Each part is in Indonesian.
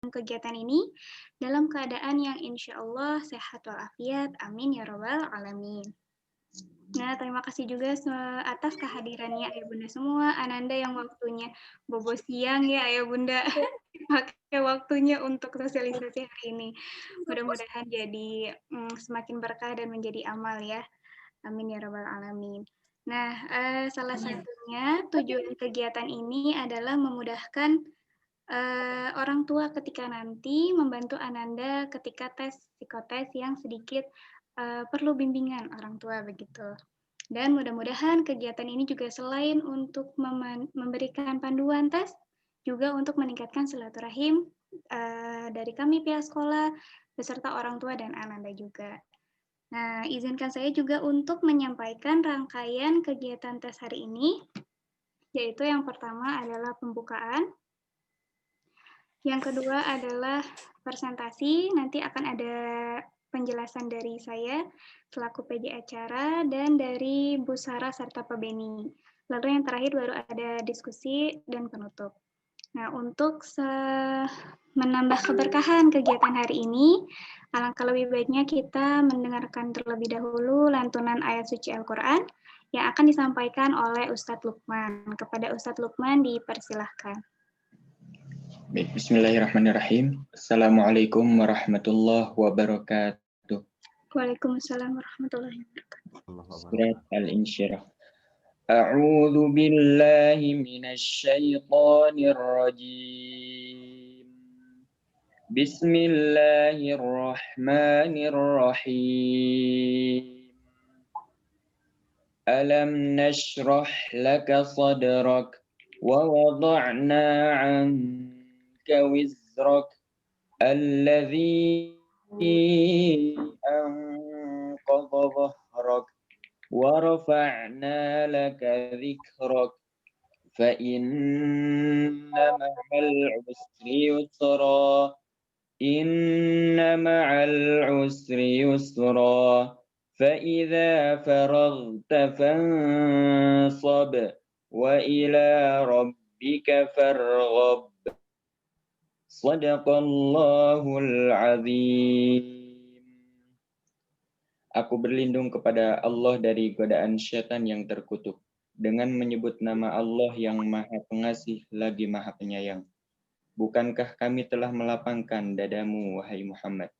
kegiatan ini dalam keadaan yang insya Allah sehat walafiat. Amin ya robbal alamin. Nah, terima kasih juga atas kehadirannya Ayah Bunda semua. Ananda yang waktunya bobo siang ya Ayah Bunda. Pakai waktunya untuk sosialisasi hari ini. Mudah-mudahan jadi semakin berkah dan menjadi amal ya. Amin ya robbal alamin. Nah, salah satunya tujuan kegiatan ini adalah memudahkan orang tua ketika nanti membantu Ananda ketika tes psikotes yang sedikit perlu bimbingan orang tua begitu. Dan mudah-mudahan kegiatan ini juga selain untuk memberikan panduan tes, juga untuk meningkatkan silaturahim dari kami pihak sekolah beserta orang tua dan Ananda juga. Nah, izinkan saya juga untuk menyampaikan rangkaian kegiatan tes hari ini, yaitu yang pertama adalah pembukaan, yang kedua adalah presentasi, nanti akan ada penjelasan dari saya selaku PJ acara dan dari Bu Sarah serta Pak Beni. Lalu yang terakhir baru ada diskusi dan penutup. Nah, untuk menambah keberkahan kegiatan hari ini, alangkah lebih baiknya kita mendengarkan terlebih dahulu lantunan ayat suci Al-Quran yang akan disampaikan oleh Ustadz Lukman. Kepada Ustadz Lukman dipersilahkan. Bismillahirrahmanirrahim. Assalamualaikum warahmatullahi wabarakatuh. Waalaikumsalam warahmatullahi wabarakatuh. Surat Al-Insyirah. A'udzu billahi minasy syaithanir rajim. Bismillahirrahmanirrahim. Alam nashrah laka sadrak wa wada'na 'anka wizrak alladzi anqadha dhahrak wa rafa'na laka dhikrak fa inna ma'al usri yusra inna ma'al usri yusra fa idza faragta fansab wa ila rabbika farghab. Shadaqallahul azim. Aku berlindung kepada Allah dari godaan syaitan yang terkutuk dengan menyebut nama Allah yang Maha Pengasih lagi Maha Penyayang. Bukankah kami telah melapangkan dadamu, wahai Muhammad?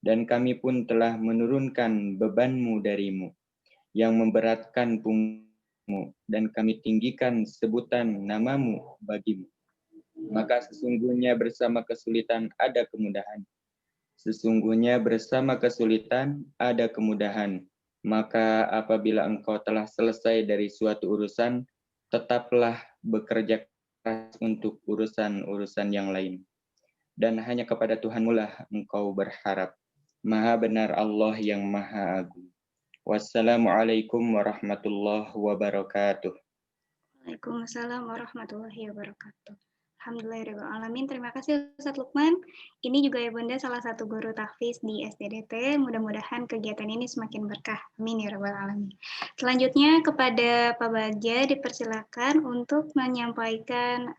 Dan kami pun telah menurunkan bebanmu darimu yang memberatkan punggungmu, dan kami tinggikan sebutan namamu bagimu. Maka sesungguhnya bersama kesulitan ada kemudahan. Sesungguhnya bersama kesulitan ada kemudahan. Maka apabila engkau telah selesai dari suatu urusan, tetaplah bekerja keras untuk urusan-urusan yang lain. Dan hanya kepada Tuhanmu lah engkau berharap. Maha benar Allah yang Maha Agung. Wassalamualaikum warahmatullahi wabarakatuh. Waalaikumsalam warahmatullahi wabarakatuh. Alhamdulillahirrahmanirrahim. Terima kasih Ustadz Lukman. Ini juga ya Bunda salah satu guru tahfiz di SDDT. Mudah-mudahan kegiatan ini semakin berkah. Amin ya rabbal alamin. Selanjutnya kepada Pak Bagja dipersilakan untuk menyampaikan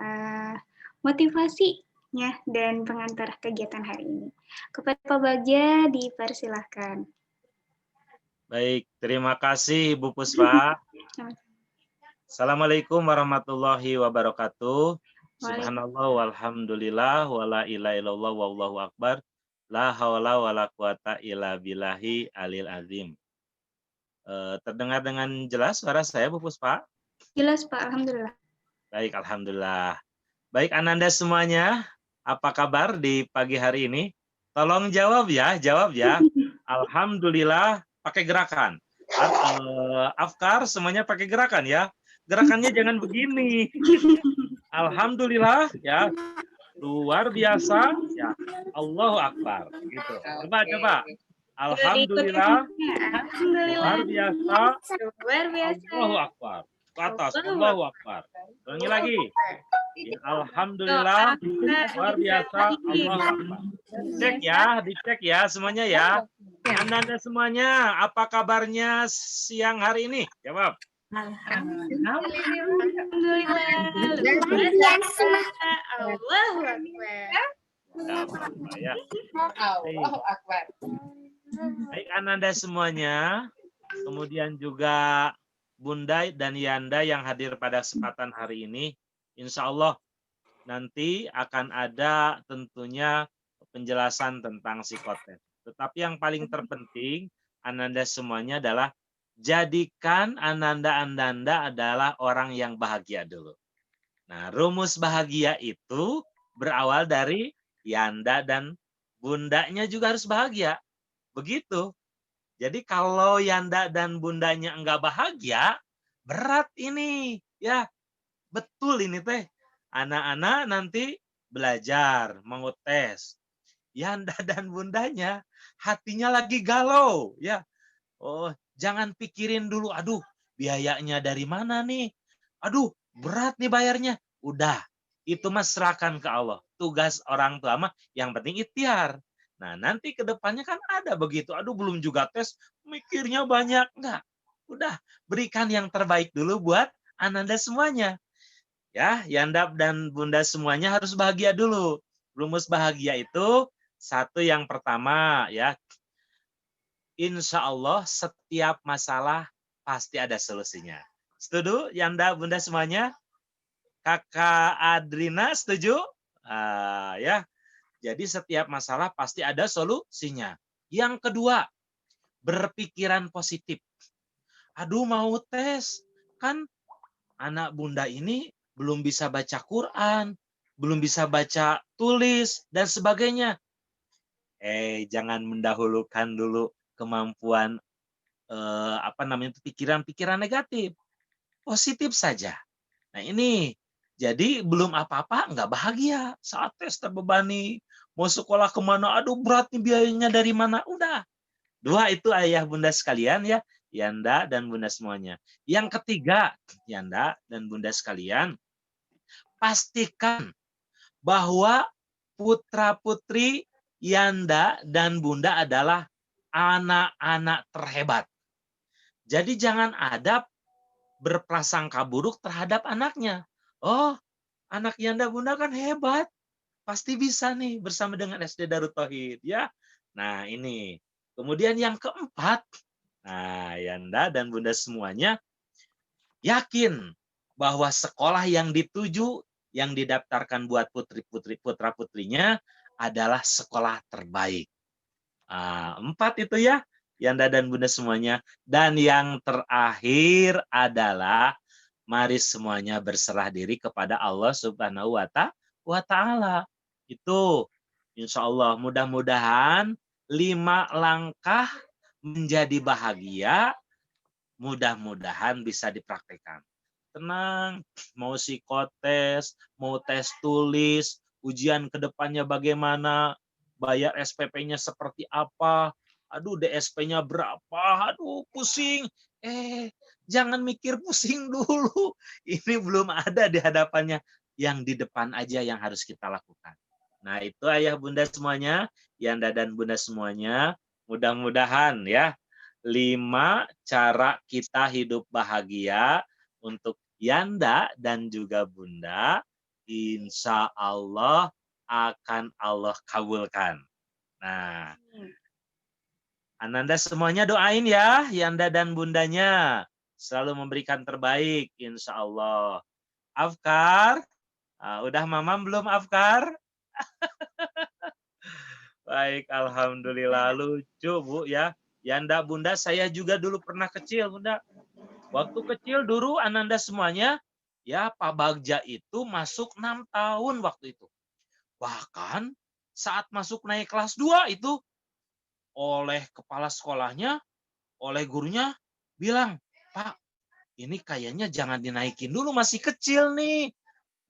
motivasinya dan pengantar kegiatan hari ini. Kepada Pak Bagja dipersilakan. Baik, terima kasih Bu Puspa. Assalamualaikum warahmatullahi wabarakatuh. Subhanallah walhamdulillah wala ilaha illallah wallahu akbar. La haula wala quwata illa billahi alil azim. Terdengar dengan jelas suara saya Bu Puspa? Jelas Pak, alhamdulillah. Baik, alhamdulillah. Baik Ananda semuanya, apa kabar di pagi hari ini? Tolong jawab ya. Alhamdulillah pakai gerakan. Afkar semuanya pakai gerakan ya. Gerakannya jangan begini. Alhamdulillah ya. Luar biasa ya. Allahu Akbar gitu. Coba. Alhamdulillah. Luar biasa. Allahu Akbar. Ke atas. Allahu Akbar. Ulangi lagi. Ya, alhamdulillah. Luar biasa. Allahu Akbar. Dicek ya semuanya ya. Anda semuanya, apa kabarnya siang hari ini? Jawab. Alhamdulillah. Allahu Akbar. Alhamdulillah ya. Baik. Allahu Akbar. Baik Ananda semuanya, kemudian juga Bunda dan Yanda yang hadir pada kesempatan hari ini, insya Allah nanti akan ada tentunya penjelasan tentang psikotes. Tetapi yang paling terpenting, Ananda semuanya adalah jadikan Ananda adalah orang yang bahagia dulu. Nah, rumus bahagia itu berawal dari Yanda dan Bundanya juga harus bahagia. Begitu. Jadi kalau Yanda dan Bundanya enggak bahagia, berat ini. Ya, betul ini teh. Anak-anak nanti belajar, mau tes. Yanda dan Bundanya hatinya lagi galau. Ya, oh, jangan pikirin dulu, aduh, biayanya dari mana nih? Aduh, berat nih bayarnya. Udah, itu mah serahkan ke Allah. Tugas orang tua mah yang penting ikhtiar. Nah, nanti ke depannya kan ada begitu. Aduh, belum juga tes, mikirnya banyak. Enggak. Udah, berikan yang terbaik dulu buat Ananda semuanya. Ya, Yanda dan Bunda semuanya harus bahagia dulu. Rumus bahagia itu satu yang pertama ya, insya Allah setiap masalah pasti ada solusinya. Setuju Yanda Bunda semuanya? Kakak Adrina setuju? Ya. Jadi setiap masalah pasti ada solusinya. Yang kedua, berpikiran positif. Aduh mau tes, kan anak Bunda ini belum bisa baca Quran, belum bisa baca tulis dan sebagainya. Jangan mendahulukan dulu kemampuan pikiran-pikiran negatif. Positif saja. Nah ini, jadi belum apa-apa nggak bahagia. Saat tes terbebani, mau sekolah kemana, aduh berat nih biayanya dari mana, udah. Dua itu ayah bunda sekalian ya, Yanda dan bunda semuanya. Yang ketiga, Yanda dan bunda sekalian, pastikan bahwa putra-putri Yanda dan bunda adalah anak-anak terhebat. Jadi jangan ada berprasangka buruk terhadap anaknya. Oh, anak Yanda Bunda kan hebat. Pasti bisa nih bersama dengan SD Darut Tauhid ya. Nah, ini. Kemudian yang keempat, nah Yanda dan Bunda semuanya yakin bahwa sekolah yang dituju, yang didaftarkan buat putra-putrinya adalah sekolah terbaik. Empat itu ya, Yanda dan Bunda semuanya. Dan yang terakhir adalah mari semuanya berserah diri kepada Allah Subhanahu wa Ta'ala. Itu insya Allah mudah-mudahan 5 langkah menjadi bahagia, mudah-mudahan bisa dipraktikkan. Tenang, mau psikotes, mau tes tulis, ujian kedepannya bagaimana, bayar SPP-nya seperti apa, aduh DSP-nya berapa, aduh pusing. Jangan mikir pusing dulu. Ini belum ada di hadapannya. Yang di depan aja yang harus kita lakukan. Nah itu ayah bunda semuanya, Yanda dan bunda semuanya, mudah-mudahan ya 5 cara kita hidup bahagia untuk Yanda dan juga bunda, insya Allah akan Allah kabulkan. Nah, Ananda semuanya doain ya, Yanda dan bundanya. Selalu memberikan terbaik, insya Allah. Afkar, udah mamam belum Afkar? Baik, Alhamdulillah. Lucu Bu ya. Yanda bunda saya juga dulu pernah kecil bunda. Waktu kecil dulu Ananda semuanya, ya Pak Bagja itu masuk 6 tahun waktu itu. Bahkan saat masuk naik kelas 2 itu, oleh kepala sekolahnya, oleh gurunya bilang, Pak, ini kayaknya jangan dinaikin dulu, masih kecil nih.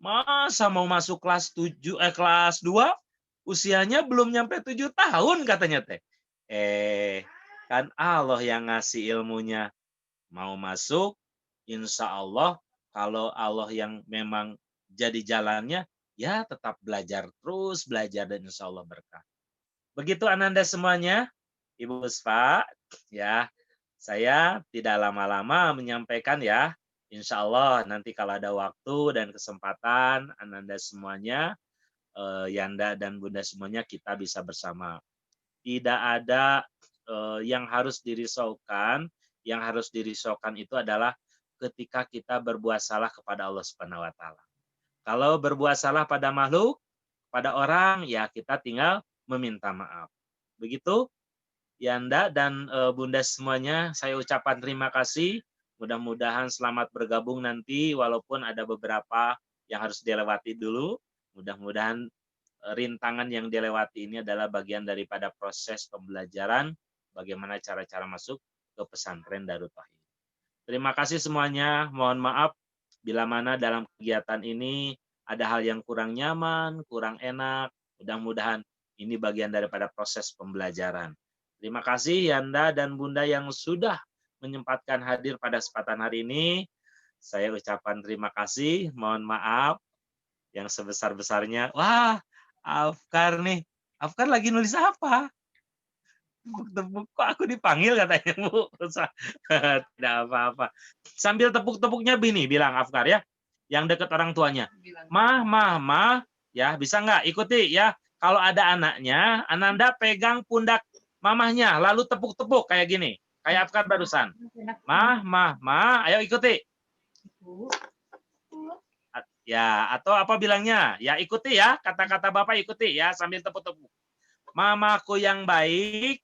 Masa mau masuk kelas 2, usianya belum nyampe 7 tahun katanya teh. Kan Allah yang ngasih ilmunya. Mau masuk, insya Allah, kalau Allah yang memang jadi jalannya, ya tetap belajar terus, belajar dan insya Allah berkah. Begitu Ananda semuanya, Ibu Usfa, ya saya tidak lama-lama menyampaikan ya, insya Allah nanti kalau ada waktu dan kesempatan Ananda semuanya Yanda dan Bunda semuanya kita bisa bersama. Tidak ada yang harus dirisaukan. Yang harus dirisaukan itu adalah ketika kita berbuat salah kepada Allah Subhanahu wa taala. Kalau berbuat salah pada makhluk, pada orang, ya kita tinggal meminta maaf. Begitu, Yanda dan Bunda semuanya, saya ucapkan terima kasih. Mudah-mudahan selamat bergabung nanti, walaupun ada beberapa yang harus dilewati dulu. Mudah-mudahan rintangan yang dilewati ini adalah bagian daripada proses pembelajaran bagaimana cara-cara masuk ke pesantren Darut Tauhid. Terima kasih semuanya. Mohon maaf bila mana dalam kegiatan ini ada hal yang kurang nyaman, kurang enak. Mudah-mudahan ini bagian daripada proses pembelajaran. Terima kasih Yanda dan Bunda yang sudah menyempatkan hadir pada kesempatan hari ini. Saya ucapkan terima kasih. Mohon maaf yang sebesar-besarnya. Wah, Afkar nih. Afkar lagi nulis apa? Tepuk-tepuk, kok aku dipanggil katanya, Bu. Tidak apa-apa. Sambil tepuk-tepuknya Bini, bilang Afkar ya. Yang dekat orang tuanya. Mah. Ya, bisa nggak? Ikuti ya. Kalau ada anaknya, Ananda pegang pundak mamahnya, lalu tepuk-tepuk kayak gini. Kayak Afkar barusan. Mah. Ayo ikuti. Ya, atau apa bilangnya? Ya, ikuti ya. Kata-kata Bapak ikuti ya, sambil tepuk-tepuk. Mamaku yang baik.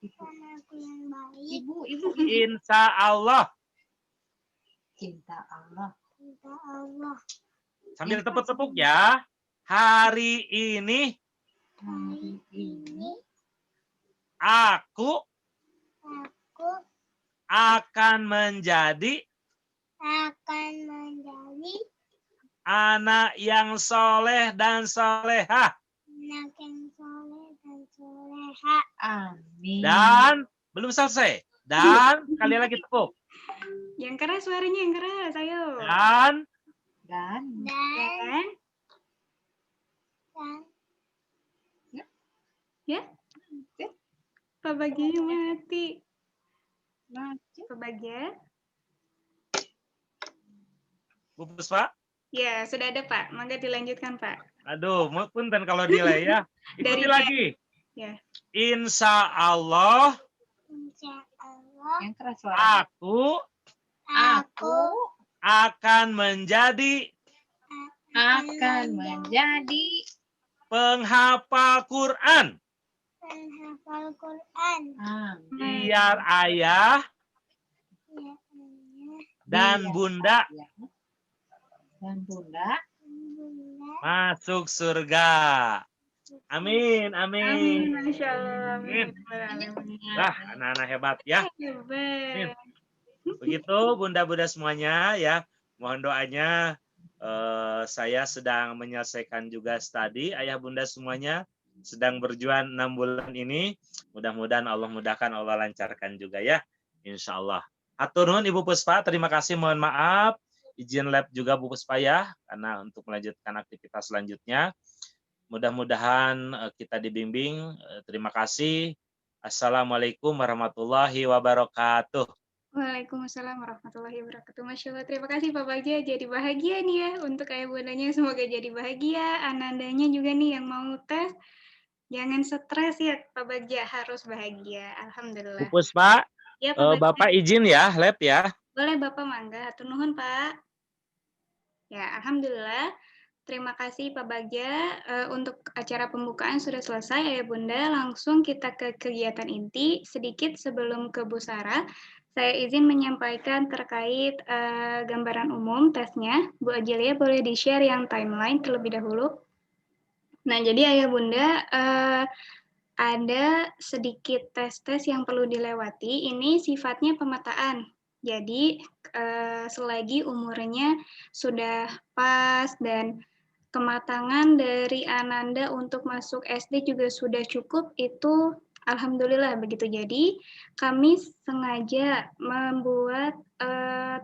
Ibu. Insya Allah. Sambil tepuk-tepuk ya. Hari ini aku akan menjadi anak yang soleh dan solehah. Amin. Dan belum selesai. Dan sekali lagi tepuk. Yang keras suaranya, yang keras, ayo. Dan Ya? Pak Bagja mati. Pak Bagja? Bu Puspa? Ya, sudah ada Pak. Mangga dilanjutkan Pak. Aduh, punten kalau delay ya. Ikuti Dari lagi. Ya. Insya Allah yang keras suara. aku Aku akan menjadi penghafal Quran. Biar ayah dan bunda masuk surga. Amin. Amin, Masya Allah. Amin. Amin. Wah, anak-anak hebat ya. Hebat. Begitu bunda-bunda semuanya ya. Mohon doanya. Saya sedang menyelesaikan juga studi. Ayah bunda semuanya sedang berjuang 6 bulan ini. Mudah-mudahan Allah mudahkan, Allah lancarkan juga ya. Insya Allah. Hatur nuhun Ibu Puspa, terima kasih. Mohon maaf. Izin lab juga Bu Puspa ya. Karena untuk melanjutkan aktivitas selanjutnya. Mudah-mudahan kita dibimbing. Terima kasih. Assalamualaikum warahmatullahi wabarakatuh. Waalaikumsalam warahmatullahi wabarakatuh. Masya Allah, terima kasih Pak Bagja. Jadi bahagia nih ya untuk ayah bundanya. Semoga jadi bahagia. Anandanya juga nih yang mau tes. Jangan stres ya Pak Bagja, harus bahagia. Alhamdulillah. Bu Puspa, Ya, Pak Bagja. Bapak izin ya, lab ya. Boleh Bapak mangga. Hatur nuhun Pak. Ya, Alhamdulillah. Terima kasih Pak Bagja. Untuk acara pembukaan sudah selesai Ayah Bunda. Langsung kita ke kegiatan inti. Sedikit sebelum ke Bu Sarah, saya izin menyampaikan terkait gambaran umum tesnya. Bu Ajilia boleh di-share yang timeline terlebih dahulu. Nah, jadi Ayah Bunda, ada sedikit tes-tes yang perlu dilewati. Ini sifatnya pemetaan. Jadi, selagi umurnya sudah pas dan kematangan dari Ananda untuk masuk SD juga sudah cukup, itu alhamdulillah begitu. Jadi, kami sengaja membuat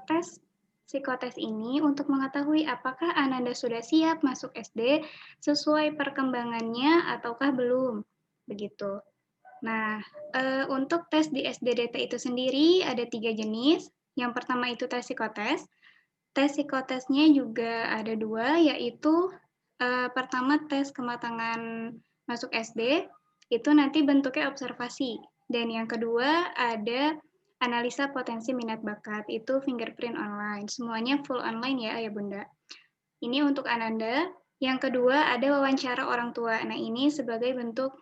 tes psikotes ini untuk mengetahui apakah Ananda sudah siap masuk SD sesuai perkembangannya ataukah belum, begitu. Nah, untuk tes di SDDT itu sendiri ada 3 jenis. Yang pertama itu tes psikotes. Tes psikotesnya juga ada 2, yaitu pertama tes kematangan masuk SD, itu nanti bentuknya observasi. Dan yang kedua ada analisa potensi minat bakat, itu fingerprint online. Semuanya full online ya Ayah Bunda. Ini untuk Ananda. Yang kedua ada wawancara orang tua. Nah ini sebagai bentuk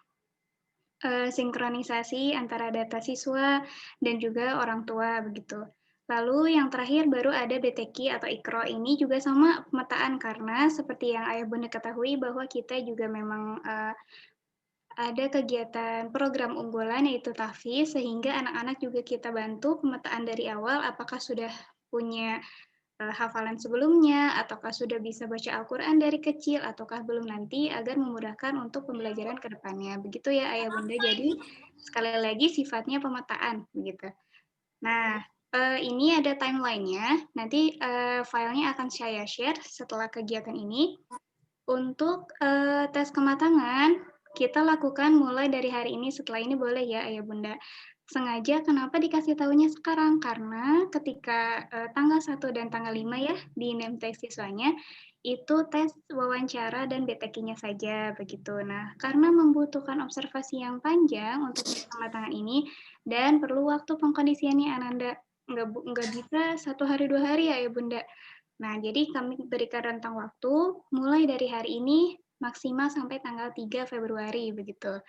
sinkronisasi antara data siswa dan juga orang tua begitu. Lalu yang terakhir baru ada BTQ atau IKRO, ini juga sama pemetaan karena seperti yang Ayah Bunda ketahui bahwa kita juga memang ada kegiatan program unggulan yaitu TAFIZ, sehingga anak-anak juga kita bantu pemetaan dari awal apakah sudah punya hafalan sebelumnya, ataukah sudah bisa baca Al-Quran dari kecil, ataukah belum nanti, agar memudahkan untuk pembelajaran ke depannya. Begitu ya Ayah Bunda, jadi sekali lagi sifatnya pemetaan. Begitu. Nah, ini ada timeline-nya, nanti filenya akan saya share setelah kegiatan ini. Untuk tes kematangan, kita lakukan mulai dari hari ini, setelah ini boleh ya Ayah Bunda. Sengaja kenapa dikasih tahunya sekarang? Karena ketika tanggal 1 dan tanggal 5 ya, di name tag siswanya, itu tes wawancara dan BTQ-nya saja, begitu. Nah, karena membutuhkan observasi yang panjang untuk tes kematangan ini, dan perlu waktu pengkondisiannya Ananda, nggak bisa 1 hari 2 hari ya Bunda. Nah, jadi kami berikan rentang waktu mulai dari hari ini maksimal sampai tanggal 3 Februari, begitu.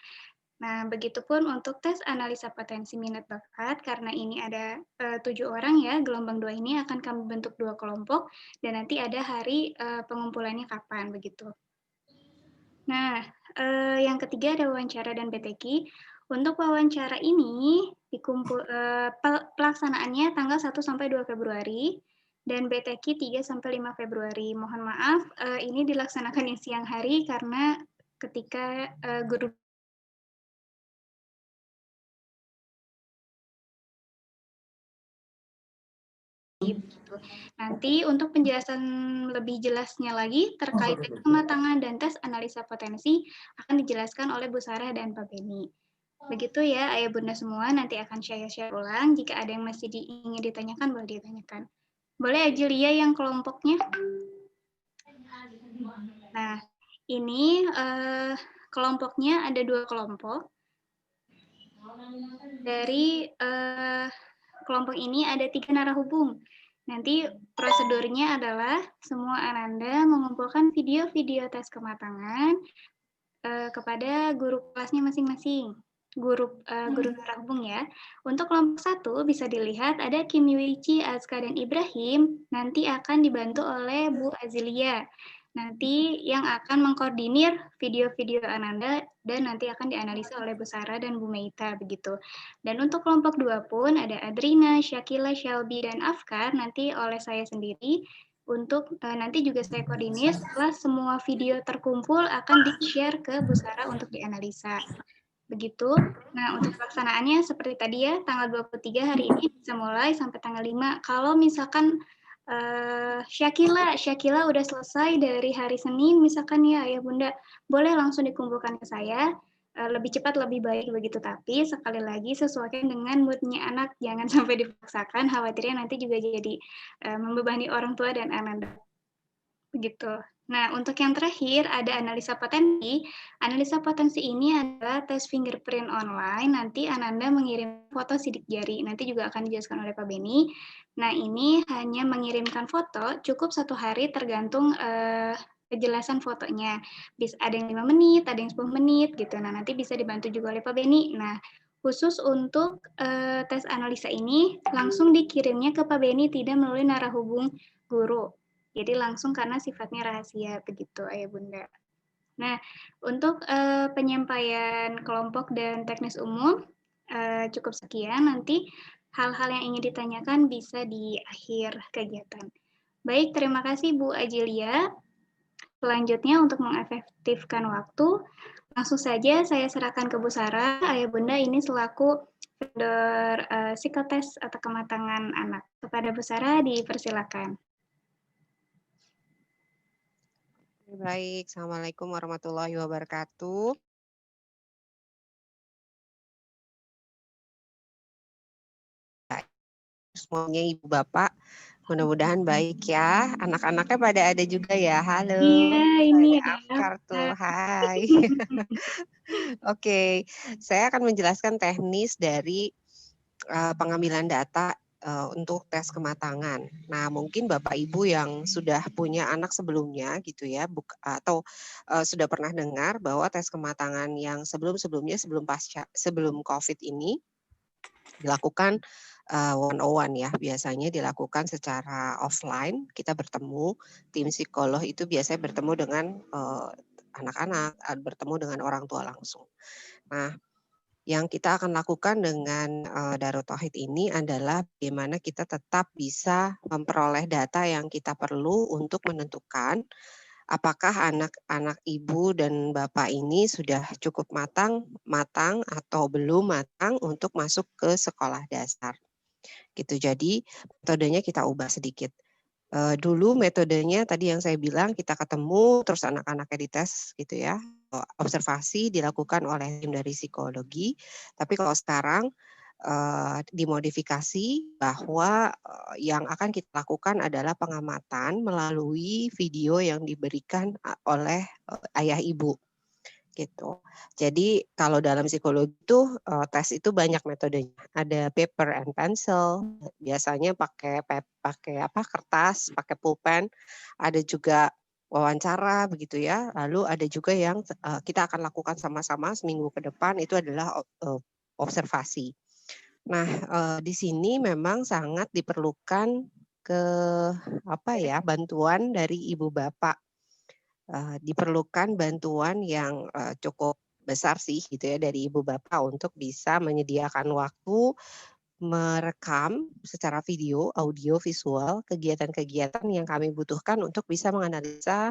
Nah, begitupun untuk tes analisa potensi minat bakat, karena ini ada 7 orang ya, gelombang 2 ini akan kami bentuk 2 kelompok, dan nanti ada hari pengumpulannya kapan, begitu. Nah, yang ketiga ada wawancara dan BTQ. Untuk wawancara ini, pelaksanaannya tanggal 1 sampai 2 Februari, dan BTQ 3 sampai 5 Februari. Mohon maaf, ini dilaksanakan di siang hari karena ketika guru Nanti untuk penjelasan lebih jelasnya lagi terkait tes kematangan dan tes analisa potensi akan dijelaskan oleh Bu Sarah dan Pak Beni. Begitu ya Ayah Bunda semua, nanti akan saya share ulang. Jika ada yang masih ingin ditanyakan, boleh ditanyakan. Boleh Ajilia yang kelompoknya? Nah, ini kelompoknya ada 2 kelompok. Dari kelompok ini ada 3 narahubung. Nanti prosedurnya adalah semua Ananda mengumpulkan video-video tes kematangan kepada guru kelasnya masing-masing, guru narahubung ya. Untuk kelompok 1 bisa dilihat ada Kim Yuichi, Azka, dan Ibrahim, nanti akan dibantu oleh Bu Azilia. Nanti yang akan mengkoordinir video-video Ananda dan nanti akan dianalisa oleh Bu Sarah dan Bu Meita begitu. Dan untuk kelompok 2 pun ada Adrina, Syakila, Shelby, dan Afkar nanti oleh saya sendiri. Untuk nanti juga saya koordinir setelah semua video terkumpul akan di-share ke Bu Sarah untuk dianalisa. Begitu. Nah, untuk pelaksanaannya seperti tadi ya, tanggal 23 hari ini bisa mulai sampai tanggal 5. Kalau misalkan Syakila udah selesai dari hari Senin misalkan ya Ayah Bunda, boleh langsung dikumpulkan ke saya, lebih cepat lebih baik begitu. Tapi sekali lagi sesuaikan dengan moodnya anak, jangan sampai dipaksakan, khawatirnya nanti juga jadi membebani orang tua dan anak begitu. Nah, untuk yang terakhir ada analisa potensi. Analisa potensi ini adalah tes fingerprint online. Nanti Ananda mengirim foto sidik jari. Nanti juga akan dijelaskan oleh Pak Beni. Nah, ini hanya mengirimkan foto, cukup 1 hari tergantung kejelasan fotonya. Bisa ada yang 5 menit, ada yang 10 menit gitu. Nah, nanti bisa dibantu juga oleh Pak Beni. Nah, khusus untuk tes analisa ini langsung dikirimnya ke Pak Beni, tidak melalui narahubung guru. Jadi langsung karena sifatnya rahasia begitu Ayah Bunda. Nah, untuk penyampaian kelompok dan teknis umum cukup sekian. Nanti hal-hal yang ingin ditanyakan bisa di akhir kegiatan. Baik, terima kasih Bu Ajilia. Selanjutnya untuk mengefektifkan waktu, langsung saja saya serahkan ke Bu Sarah. Ayah Bunda ini selaku vendor psikotes atau kematangan anak. Kepada Bu Sarah dipersilakan. Baik, Assalamualaikum warahmatullahi wabarakatuh. Semuanya Ibu Bapak, Mudah-mudahan baik ya. Anak-anaknya pada ada juga ya. Halo. Iya, ini Ada ada Afkar tuh. apa? Hai. Oke, saya akan menjelaskan teknis dari pengambilan data untuk tes kematangan. Nah, mungkin Bapak Ibu yang sudah punya anak sebelumnya gitu ya, atau sudah pernah dengar bahwa tes kematangan yang sebelum-sebelumnya sebelum COVID ini dilakukan 101 ya, biasanya dilakukan secara offline. Kita bertemu, tim psikolog itu biasanya bertemu dengan anak-anak, bertemu dengan orang tua langsung. Nah, yang kita akan lakukan dengan Darut Tauhid ini adalah bagaimana kita tetap bisa memperoleh data yang kita perlu untuk menentukan apakah anak-anak ibu dan bapak ini sudah cukup matang atau belum matang untuk masuk ke sekolah dasar. Gitu. Jadi metodenya kita ubah sedikit. Dulu metodenya tadi yang saya bilang kita ketemu terus anak-anaknya dites gitu ya. Observasi dilakukan oleh tim dari psikologi. Tapi kalau sekarang dimodifikasi bahwa yang akan kita lakukan adalah pengamatan melalui video yang diberikan oleh ayah ibu gitu. Jadi kalau dalam psikologi itu tes itu banyak metodenya. Ada paper and pencil, biasanya pakai kertas, pakai pulpen. Ada juga wawancara begitu ya. Lalu ada juga yang kita akan lakukan sama-sama seminggu ke depan itu adalah observasi. Nah, di sini memang sangat diperlukan bantuan dari ibu bapak. Diperlukan bantuan yang cukup besar sih gitu ya dari ibu bapak untuk bisa menyediakan waktu merekam secara video, audio, visual kegiatan-kegiatan yang kami butuhkan untuk bisa menganalisa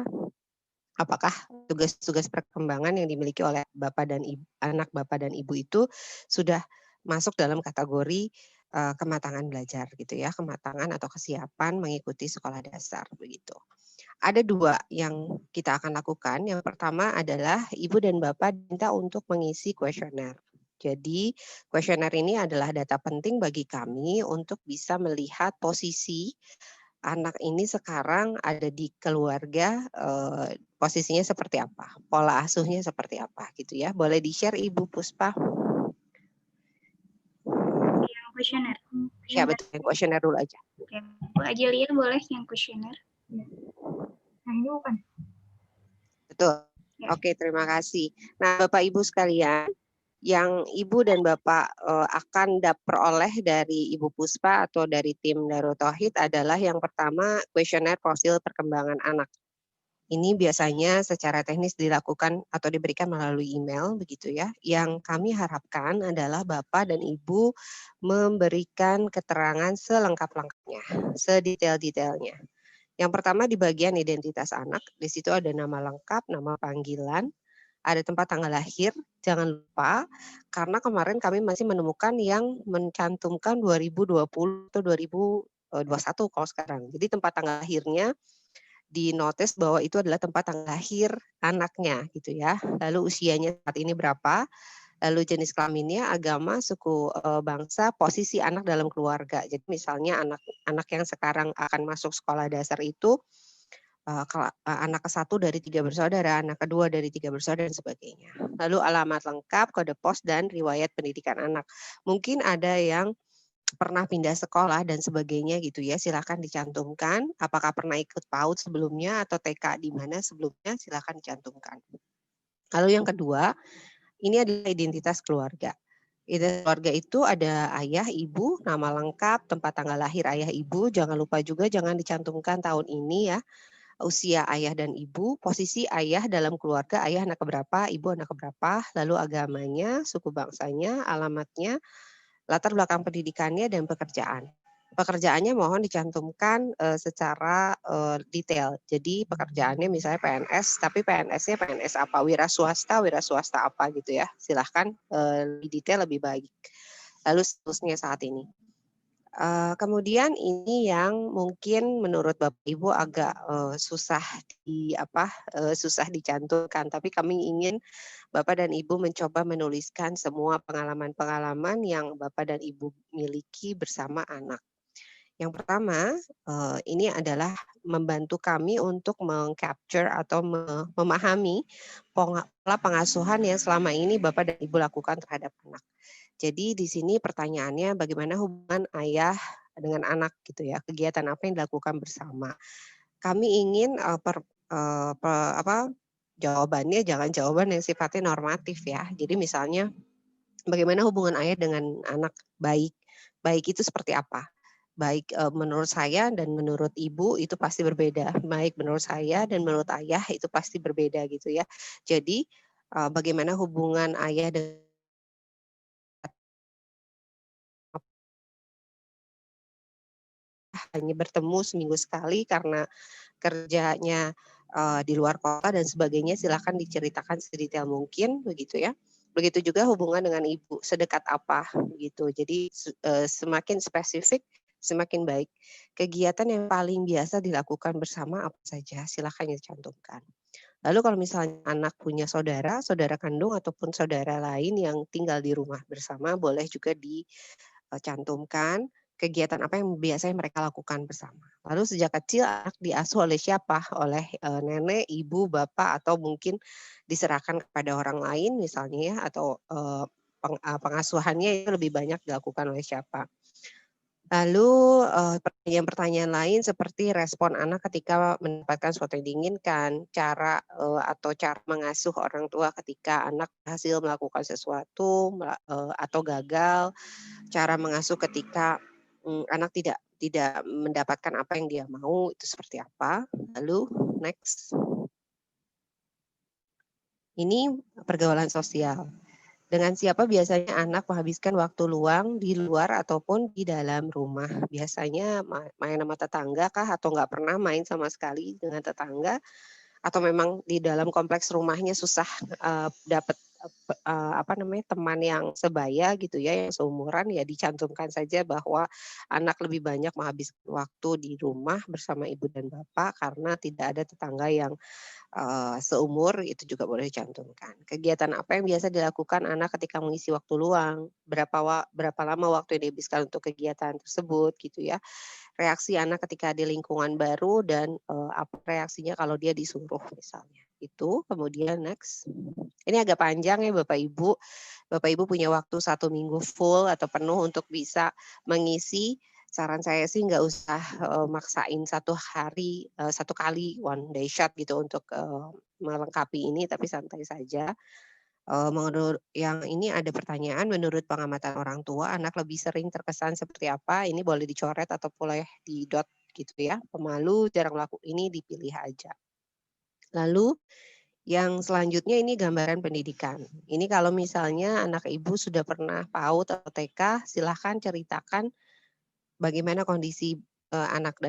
apakah tugas-tugas perkembangan yang dimiliki oleh anak bapak dan ibu itu sudah masuk dalam kategori kematangan belajar gitu ya, kematangan atau kesiapan mengikuti sekolah dasar begitu. Ada 2 yang kita akan lakukan. Yang pertama adalah ibu dan bapak diminta untuk mengisi kuesioner. Jadi kuesioner ini adalah data penting bagi kami untuk bisa melihat posisi anak ini sekarang ada di keluarga, posisinya seperti apa, pola asuhnya seperti apa gitu ya. Boleh di-share Ibu Puspa? Yang kuesioner. Ya betul, yang kuesioner dulu aja. Oke, Bu Ajelia boleh yang kuesioner. Nah, ini bukan. Betul. Ya. Oke, terima kasih. Nah, Bapak Ibu sekalian, yang Ibu dan Bapak akan peroleh dari Ibu Puspa atau dari tim Darut Tauhid adalah yang pertama kuesioner profil perkembangan anak. Ini biasanya secara teknis dilakukan atau diberikan melalui email begitu ya. Yang kami harapkan adalah Bapak dan Ibu memberikan keterangan selengkap-lengkapnya, sedetail-detailnya. Yang pertama di bagian identitas anak, di situ ada nama lengkap, nama panggilan, ada tempat tanggal lahir, jangan lupa karena kemarin kami masih menemukan yang mencantumkan 2020 atau 2021 kalau sekarang. Jadi tempat tanggal lahirnya di notice bahwa itu adalah tempat tanggal lahir anaknya gitu ya. Lalu usianya saat ini berapa? Lalu jenis kelaminnya, agama, suku, bangsa, posisi anak dalam keluarga. Jadi misalnya anak yang sekarang akan masuk sekolah dasar itu anak ke-1 dari 3 bersaudara, anak kedua dari 3 bersaudara dan sebagainya. Lalu alamat lengkap, kode pos dan riwayat pendidikan anak. Mungkin ada yang pernah pindah sekolah dan sebagainya gitu ya, silakan dicantumkan. Apakah pernah ikut PAUD sebelumnya atau TK di mana sebelumnya, silakan dicantumkan. Lalu yang kedua, ini adalah identitas keluarga. Identitas keluarga itu ada ayah, ibu, nama lengkap, tempat tanggal lahir ayah, ibu. Jangan lupa juga jangan dicantumkan tahun ini ya. Usia ayah dan ibu, posisi ayah dalam keluarga, ayah anak keberapa, ibu anak keberapa, lalu agamanya, suku bangsanya, alamatnya, latar belakang pendidikannya, dan pekerjaan. Pekerjaannya mohon dicantumkan secara detail. Jadi pekerjaannya misalnya PNS, tapi PNS-nya PNS apa? Wira swasta apa gitu ya. Silahkan lebih detail lebih baik. Lalu statusnya saat ini. Kemudian ini yang mungkin menurut Bapak Ibu agak susah susah dicantumkan, tapi kami ingin Bapak dan Ibu mencoba menuliskan semua pengalaman-pengalaman yang Bapak dan Ibu miliki bersama anak. Yang pertama, ini adalah membantu kami untuk meng-capture atau memahami pola pengasuhan yang selama ini Bapak dan Ibu lakukan terhadap anak. Jadi di sini pertanyaannya bagaimana hubungan ayah dengan anak gitu ya, kegiatan apa yang dilakukan bersama. Kami ingin jawabannya jangan jawaban yang sifatnya normatif ya. Jadi misalnya bagaimana hubungan ayah dengan anak baik. Baik itu seperti apa? Baik menurut saya dan menurut ibu itu pasti berbeda. Baik menurut saya dan menurut ayah itu pasti berbeda gitu ya. Jadi bagaimana hubungan ayah dengan hanya bertemu seminggu sekali karena kerjanya di luar kota dan sebagainya, silakan diceritakan sedetail mungkin begitu ya. Begitu juga hubungan dengan ibu, sedekat apa gitu. Jadi semakin spesifik semakin baik. Kegiatan yang paling biasa dilakukan bersama apa saja, silakan dicantumkan. Lalu kalau misalnya anak punya saudara, saudara kandung ataupun saudara lain yang tinggal di rumah bersama, boleh juga dicantumkan kegiatan apa yang biasanya mereka lakukan bersama. Lalu sejak kecil anak diasuh oleh siapa? Oleh nenek, ibu, bapak, atau mungkin diserahkan kepada orang lain misalnya ya, atau pengasuhannya itu lebih banyak dilakukan oleh siapa? Lalu pertanyaan-pertanyaan lain seperti respon anak ketika mendapatkan sesuatu yang diinginkan, cara atau cara mengasuh orang tua ketika anak berhasil melakukan sesuatu atau gagal, cara mengasuh ketika anak tidak mendapatkan apa yang dia mau, itu seperti apa. Lalu next. Ini pergaulan sosial. Dengan siapa biasanya anak menghabiskan waktu luang di luar ataupun di dalam rumah? Biasanya main sama tetangga kah atau nggak pernah main sama sekali dengan tetangga? Atau memang di dalam kompleks rumahnya susah dapat teman yang sebaya gitu ya, yang seumuran, ya dicantumkan saja bahwa anak lebih banyak menghabiskan waktu di rumah bersama ibu dan bapak karena tidak ada tetangga yang seumur, itu juga boleh dicantumkan. Kegiatan apa yang biasa dilakukan anak ketika mengisi waktu luang? Berapa lama waktu yang dihabiskan untuk kegiatan tersebut gitu ya. Reaksi anak ketika di lingkungan baru dan apa reaksinya kalau dia disuruh misalnya. Itu, kemudian next. Ini agak panjang ya Bapak Ibu. Bapak Ibu punya waktu 1 minggu full atau penuh untuk bisa mengisi. Saran saya sih nggak usah maksain 1 hari, 1 kali one day shot gitu untuk melengkapi ini, tapi santai saja. Menurut yang ini ada pertanyaan, menurut pengamatan orang tua, anak lebih sering terkesan seperti apa? Ini boleh dicoret atau boleh di-dot gitu ya. Pemalu, jarang melakukan ini, dipilih aja. Lalu yang selanjutnya ini gambaran pendidikan. Ini kalau misalnya anak ibu sudah pernah PAUD atau TK, silahkan ceritakan bagaimana kondisi anak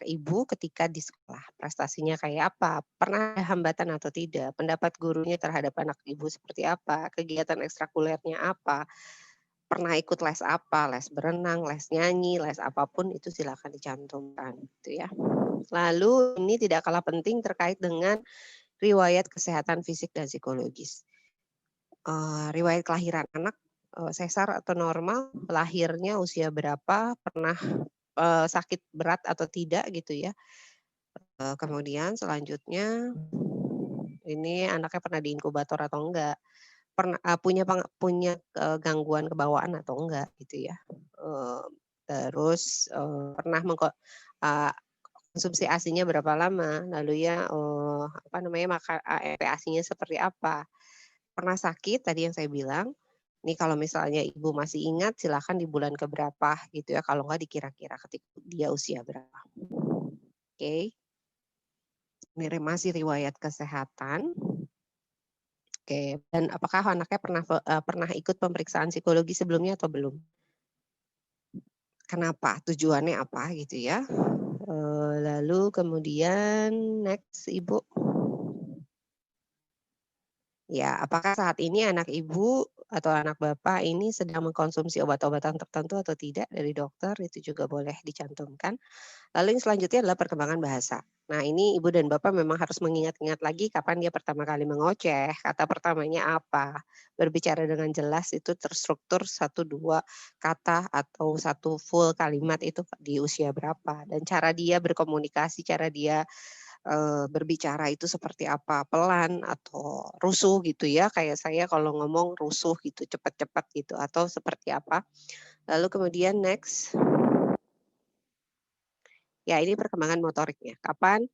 ibu ketika di sekolah. Prestasinya kayak apa? Pernah ada hambatan atau tidak? Pendapat gurunya terhadap anak ibu seperti apa? Kegiatan ekstrakurikulernya apa? Pernah ikut les apa? Les berenang, les nyanyi, les apapun itu silakan dicantumkan gitu ya. Lalu ini tidak kalah penting terkait dengan riwayat kesehatan fisik dan psikologis. Riwayat kelahiran anak, sesar atau normal, lahirnya usia berapa, pernah sakit berat atau tidak gitu ya. Kemudian selanjutnya ini anaknya pernah diinkubator atau enggak, pernah punya gangguan kebawaan atau enggak gitu ya. Terus pernah konsumsi ASI-nya berapa lama, lalu ya ASI-nya seperti apa. Pernah sakit tadi yang saya bilang. Nih kalau misalnya ibu masih ingat silakan di bulan keberapa gitu ya, kalau enggak dikira-kira ketika dia usia berapa. Oke. Ini masih riwayat kesehatan. Oke, dan apakah anaknya pernah ikut pemeriksaan psikologi sebelumnya atau belum? Kenapa? Tujuannya apa gitu ya? Lalu kemudian next Ibu. Ya, apakah saat ini anak Ibu atau anak Bapak ini sedang mengkonsumsi obat-obatan tertentu atau tidak dari dokter, itu juga boleh dicantumkan. Lalu yang selanjutnya adalah perkembangan bahasa. Nah, ini Ibu dan Bapak memang harus mengingat-ingat lagi kapan dia pertama kali mengoceh, kata pertamanya apa, berbicara dengan jelas itu terstruktur 1-2 kata atau 1 full kalimat itu di usia berapa, dan cara dia berkomunikasi, cara dia berbicara itu seperti apa, pelan atau rusuh gitu ya, kayak saya kalau ngomong rusuh gitu, cepat-cepat gitu, atau seperti apa. Lalu kemudian next. Ya, ini perkembangan motoriknya. Kapan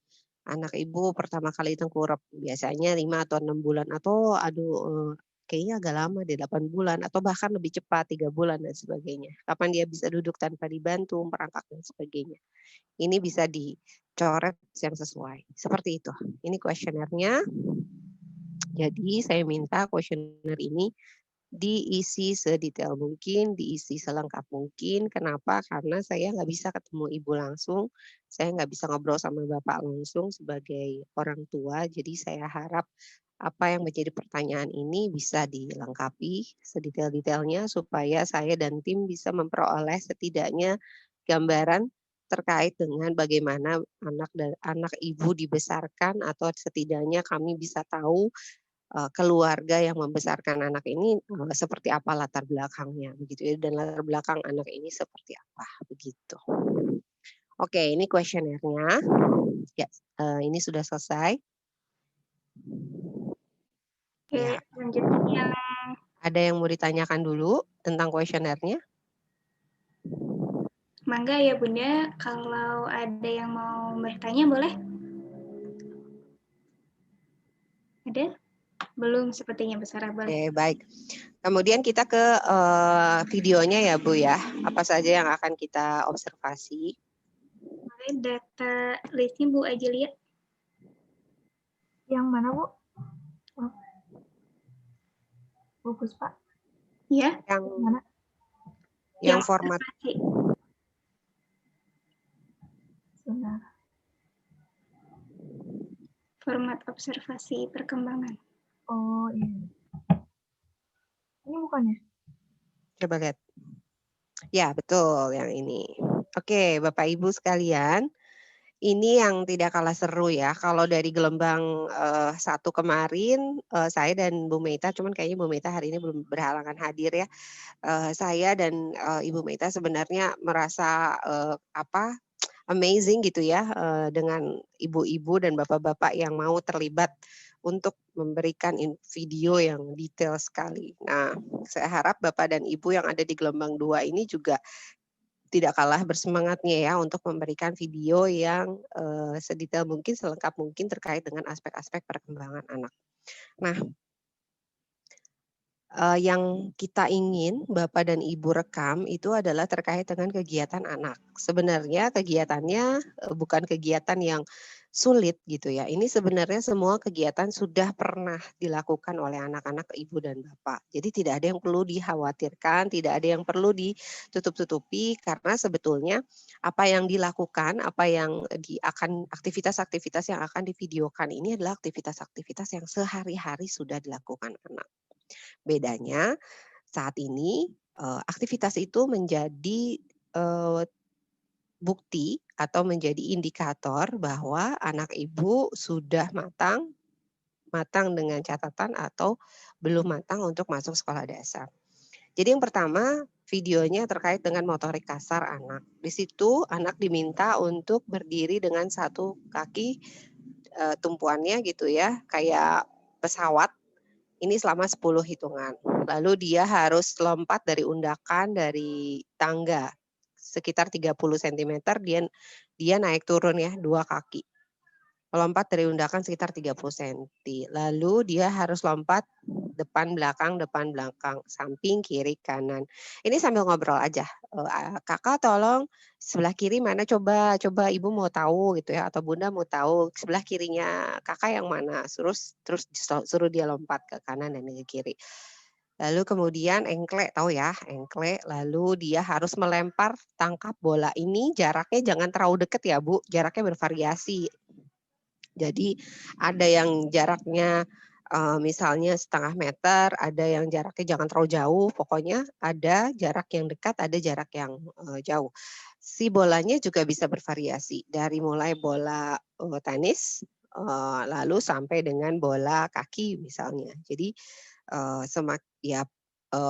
anak Ibu pertama kali tengkurap? Biasanya 5 atau 6 bulan atau kayaknya agak lama deh 8 bulan atau bahkan lebih cepat 3 bulan dan sebagainya. Kapan dia bisa duduk tanpa dibantu, merangkak dan sebagainya. Ini bisa dicoret yang sesuai. Seperti itu. Ini kuesionernya. Jadi saya minta kuesioner ini diisi sedetail mungkin, diisi selengkap mungkin. Kenapa? Karena saya nggak bisa ketemu Ibu langsung, saya nggak bisa ngobrol sama Bapak langsung sebagai orang tua. Jadi saya harap apa yang menjadi pertanyaan ini bisa dilengkapi sedetail-detailnya supaya saya dan tim bisa memperoleh setidaknya gambaran terkait dengan bagaimana anak Ibu dibesarkan atau setidaknya kami bisa tahu keluarga yang membesarkan anak ini seperti apa latar belakangnya begitu ya, dan latar belakang anak ini seperti apa begitu. Oke, ini kuesionernya. Ya, ini sudah selesai. Oke, Ya, selanjutnya ada yang mau ditanyakan dulu tentang kuesionernya? mangga ya Bunda, kalau ada yang mau bertanya boleh? Ada? Belum sepertinya Bu Sarah, boleh. Oke, baik. Kemudian kita ke videonya ya Bu ya. Apa saja yang akan kita observasi? Boleh data listnya Bu Ajilia. Yang mana, Bu? Bu Puspa? Ya, Yang Mana? yang format observasi. Sebentar. Format observasi perkembangan. Oh, iya. Ini bukannya? coba lihat. Ya, betul yang ini. Oke, Bapak Ibu sekalian, ini yang tidak kalah seru ya. Kalau dari gelombang 1 kemarin, saya dan Bu Meita, cuman kayaknya Bu Meita hari ini belum berhalangan hadir ya. Saya dan Ibu Meita sebenarnya merasa amazing gitu ya dengan ibu-ibu dan bapak-bapak yang mau terlibat untuk memberikan video yang detail sekali. Nah, saya harap Bapak dan Ibu yang ada di gelombang 2 ini juga tidak kalah bersemangatnya ya untuk memberikan video yang sedetail mungkin, selengkap mungkin terkait dengan aspek-aspek perkembangan anak. Nah, yang kita ingin Bapak dan Ibu rekam itu adalah terkait dengan kegiatan anak. Sebenarnya kegiatannya bukan kegiatan yang sulit gitu ya. Ini sebenarnya semua kegiatan sudah pernah dilakukan oleh anak-anak Ibu dan Bapak. Jadi tidak ada yang perlu dikhawatirkan, tidak ada yang perlu ditutup-tutupi karena sebetulnya apa yang dilakukan, apa yang aktivitas-aktivitas yang akan divideokan ini adalah aktivitas-aktivitas yang sehari-hari sudah dilakukan anak. Bedanya saat ini aktivitas itu menjadi bukti atau menjadi indikator bahwa anak Ibu sudah matang dengan catatan atau belum matang untuk masuk sekolah dasar. Jadi yang pertama videonya terkait dengan motorik kasar anak. Di situ anak diminta untuk berdiri dengan 1 kaki tumpuannya gitu ya, kayak pesawat. Ini selama 10 hitungan. Lalu dia harus lompat dari undakan dari tangga sekitar 30 cm, dia naik turun ya 2 kaki. Lompat dari undakan sekitar 30 cm. Lalu dia harus lompat depan belakang, samping kiri kanan. Ini sambil ngobrol aja. Kakak tolong sebelah kiri mana, coba Ibu mau tahu gitu ya, atau Bunda mau tahu sebelah kirinya kakak yang mana. Terus suruh dia lompat ke kanan dan ke kiri. Lalu kemudian engklek, tahu ya, engklek. Lalu dia harus melempar tangkap bola ini, jaraknya jangan terlalu dekat ya Bu, jaraknya bervariasi. Jadi ada yang jaraknya misalnya 0,5 meter, ada yang jaraknya jangan terlalu jauh, pokoknya ada jarak yang dekat, ada jarak yang jauh. Si bolanya juga bisa bervariasi, dari mulai bola tenis, lalu sampai dengan bola kaki misalnya. Jadi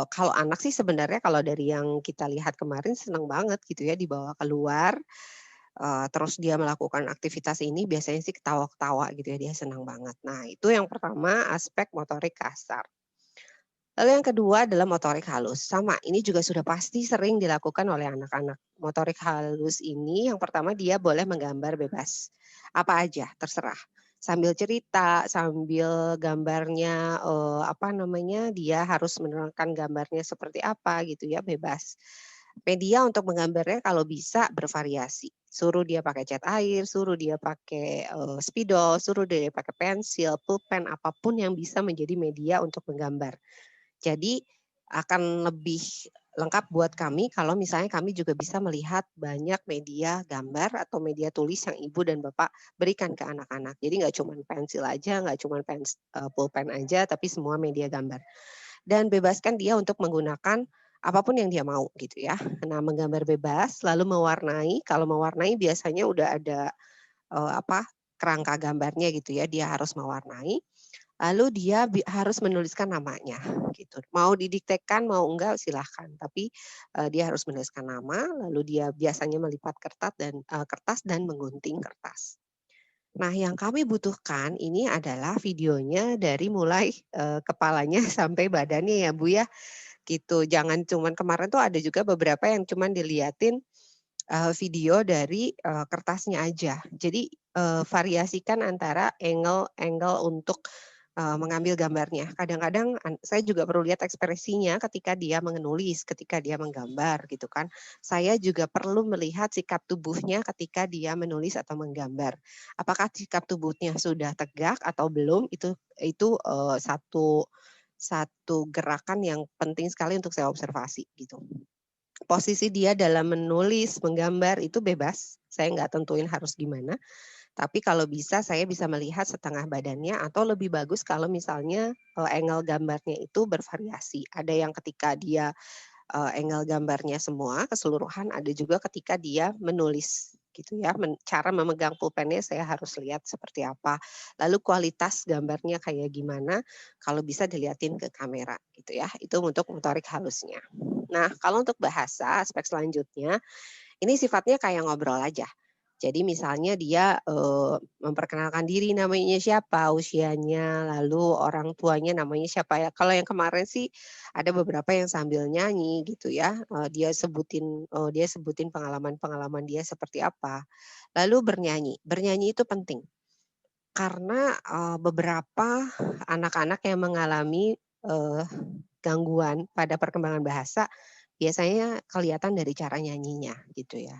kalau anak sih sebenarnya kalau dari yang kita lihat kemarin senang banget gitu ya dibawa keluar. Terus dia melakukan aktivitas ini biasanya sih ketawa-ketawa gitu ya, dia senang banget. Nah, itu yang pertama aspek motorik kasar. Lalu yang kedua adalah motorik halus. Sama, ini juga sudah pasti sering dilakukan oleh anak-anak. Motorik halus ini yang pertama dia boleh menggambar bebas. Apa aja, terserah. Sambil cerita, sambil gambarnya dia harus menerangkan gambarnya seperti apa gitu ya, bebas. Media untuk menggambarnya kalau bisa bervariasi. Suruh dia pakai cat air, suruh dia pakai spidol, suruh dia pakai pensil, pulpen, apapun yang bisa menjadi media untuk menggambar. Jadi akan lebih lengkap buat kami kalau misalnya kami juga bisa melihat banyak media gambar atau media tulis yang ibu dan bapak berikan ke anak-anak. Jadi nggak cuma pensil aja, nggak cuma pulpen aja, tapi semua media gambar. Dan bebaskan dia untuk menggunakan apapun yang dia mau gitu ya. Nah, menggambar bebas, lalu mewarnai. Kalau mewarnai biasanya udah ada kerangka gambarnya gitu ya. Dia harus mewarnai. Lalu dia harus menuliskan namanya gitu. Mau didiktekan mau enggak silahkan, tapi dia harus menuliskan nama, lalu dia biasanya melipat kertas dan menggunting kertas. Nah, yang kami butuhkan ini adalah videonya dari mulai kepalanya sampai badannya ya Bu ya, gitu. Jangan cuman kemarin tuh ada juga beberapa yang cuman diliatin video dari kertasnya aja. Jadi variasikan antara angle untuk mengambil gambarnya. Kadang-kadang saya juga perlu lihat ekspresinya ketika dia menulis, ketika dia menggambar gitu kan. Saya juga perlu melihat sikap tubuhnya ketika dia menulis atau menggambar. Apakah sikap tubuhnya sudah tegak atau belum? Itu satu gerakan yang penting sekali untuk saya observasi gitu. Posisi dia dalam menulis, menggambar itu bebas. Saya nggak tentuin harus gimana. Tapi kalau bisa saya bisa melihat setengah badannya atau lebih bagus kalau misalnya angle gambarnya itu bervariasi. Ada yang ketika dia angle gambarnya semua keseluruhan, ada juga ketika dia menulis gitu ya. Cara memegang pulpennya saya harus lihat seperti apa. Lalu kualitas gambarnya kayak gimana, kalau bisa dilihatin ke kamera gitu ya. Itu untuk motorik halusnya. Nah, kalau untuk bahasa aspek selanjutnya, ini sifatnya kayak ngobrol aja. Jadi misalnya dia memperkenalkan diri namanya siapa, usianya, lalu orang tuanya namanya siapa ya. Kalau yang kemarin sih ada beberapa yang sambil nyanyi gitu ya. Dia sebutin pengalaman-pengalaman dia seperti apa. Lalu bernyanyi. Bernyanyi itu penting. Karena beberapa anak-anak yang mengalami gangguan pada perkembangan bahasa biasanya kelihatan dari cara nyanyinya gitu ya.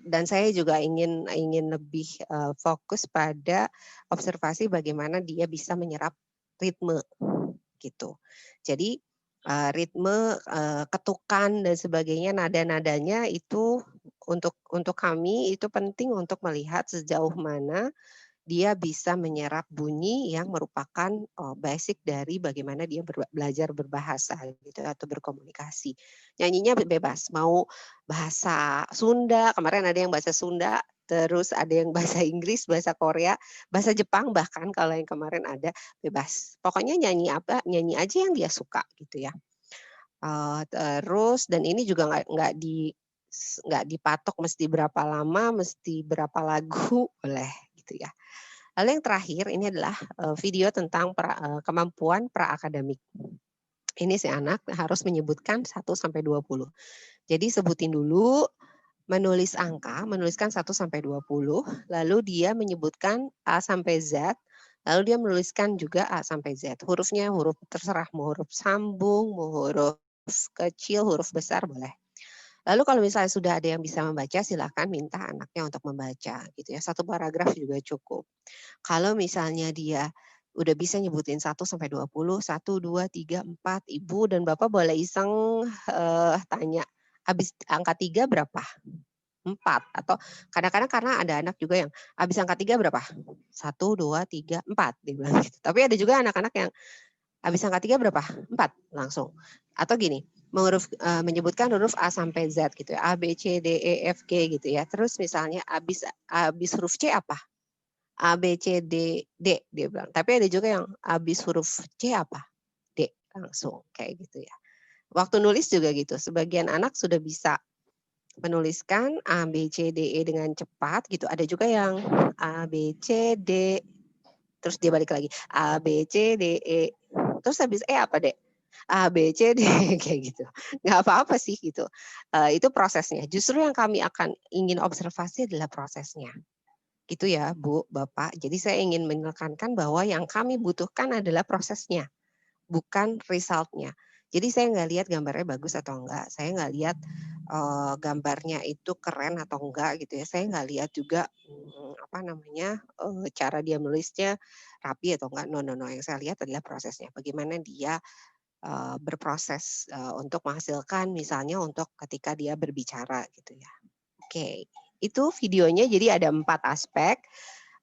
Dan saya juga ingin lebih fokus pada observasi bagaimana dia bisa menyerap ritme gitu. Jadi ritme, ketukan dan sebagainya, nada-nadanya itu untuk kami itu penting untuk melihat sejauh mana dia bisa menyerap bunyi yang merupakan basic dari bagaimana dia belajar berbahasa gitu atau berkomunikasi. Nyanyinya bebas, mau bahasa Sunda, kemarin ada yang bahasa Sunda, terus ada yang bahasa Inggris, bahasa Korea, bahasa Jepang bahkan kalau yang kemarin ada bebas. Pokoknya nyanyi aja yang dia suka gitu ya. Terus dan ini juga nggak dipatok mesti berapa lama, mesti berapa lagu, boleh gitu ya. Lalu yang terakhir ini adalah video tentang kemampuan pra-akademik. Ini si anak harus menyebutkan 1 sampai 20. Jadi sebutin dulu, menuliskan 1 sampai 20, lalu dia menyebutkan A sampai Z, lalu dia menuliskan juga A sampai Z. Hurufnya huruf terserah, mau huruf sambung, mau huruf kecil, huruf besar boleh. Lalu kalau misalnya sudah ada yang bisa membaca, silakan minta anaknya untuk membaca gitu ya. 1 paragraf juga cukup. Kalau misalnya dia udah bisa nyebutin 1 sampai 20, 1, 2, 3, 4, ibu dan bapak boleh iseng tanya, habis angka 3 berapa? 4 atau kadang-kadang karena ada anak juga yang habis angka 3 berapa? 1, 2, 3, 4 dia bilang gitu. Tapi ada juga anak-anak yang habis angka 3 berapa? 4 langsung. Atau gini, menyebutkan huruf A sampai Z gitu ya. A, B, C, D, E, F, G gitu ya. Terus misalnya habis huruf C apa? A, B, C, D, D dia bilang. Tapi ada juga yang habis huruf C apa? D langsung kayak gitu ya. Waktu nulis juga gitu. Sebagian anak sudah bisa menuliskan A, B, C, D, E dengan cepat gitu. Ada juga yang A, B, C, D, terus dia balik lagi. A, B, C, D, E. Terus habis E apa, Dek? A, B, C, D, kayak gitu. Nggak apa-apa sih gitu. Itu prosesnya. Justru yang kami akan ingin observasi adalah prosesnya. Gitu ya, Bu, Bapak. Jadi saya ingin menekankan bahwa yang kami butuhkan adalah prosesnya, bukan result-nya. Jadi saya nggak lihat gambarnya bagus atau enggak. Saya nggak lihat gambarnya itu keren atau enggak gitu ya. Saya nggak lihat juga cara dia menulisnya rapi atau enggak. No. Yang saya lihat adalah prosesnya. Bagaimana dia berproses untuk menghasilkan misalnya untuk ketika dia berbicara gitu ya. Oke, itu videonya jadi ada 4 aspek.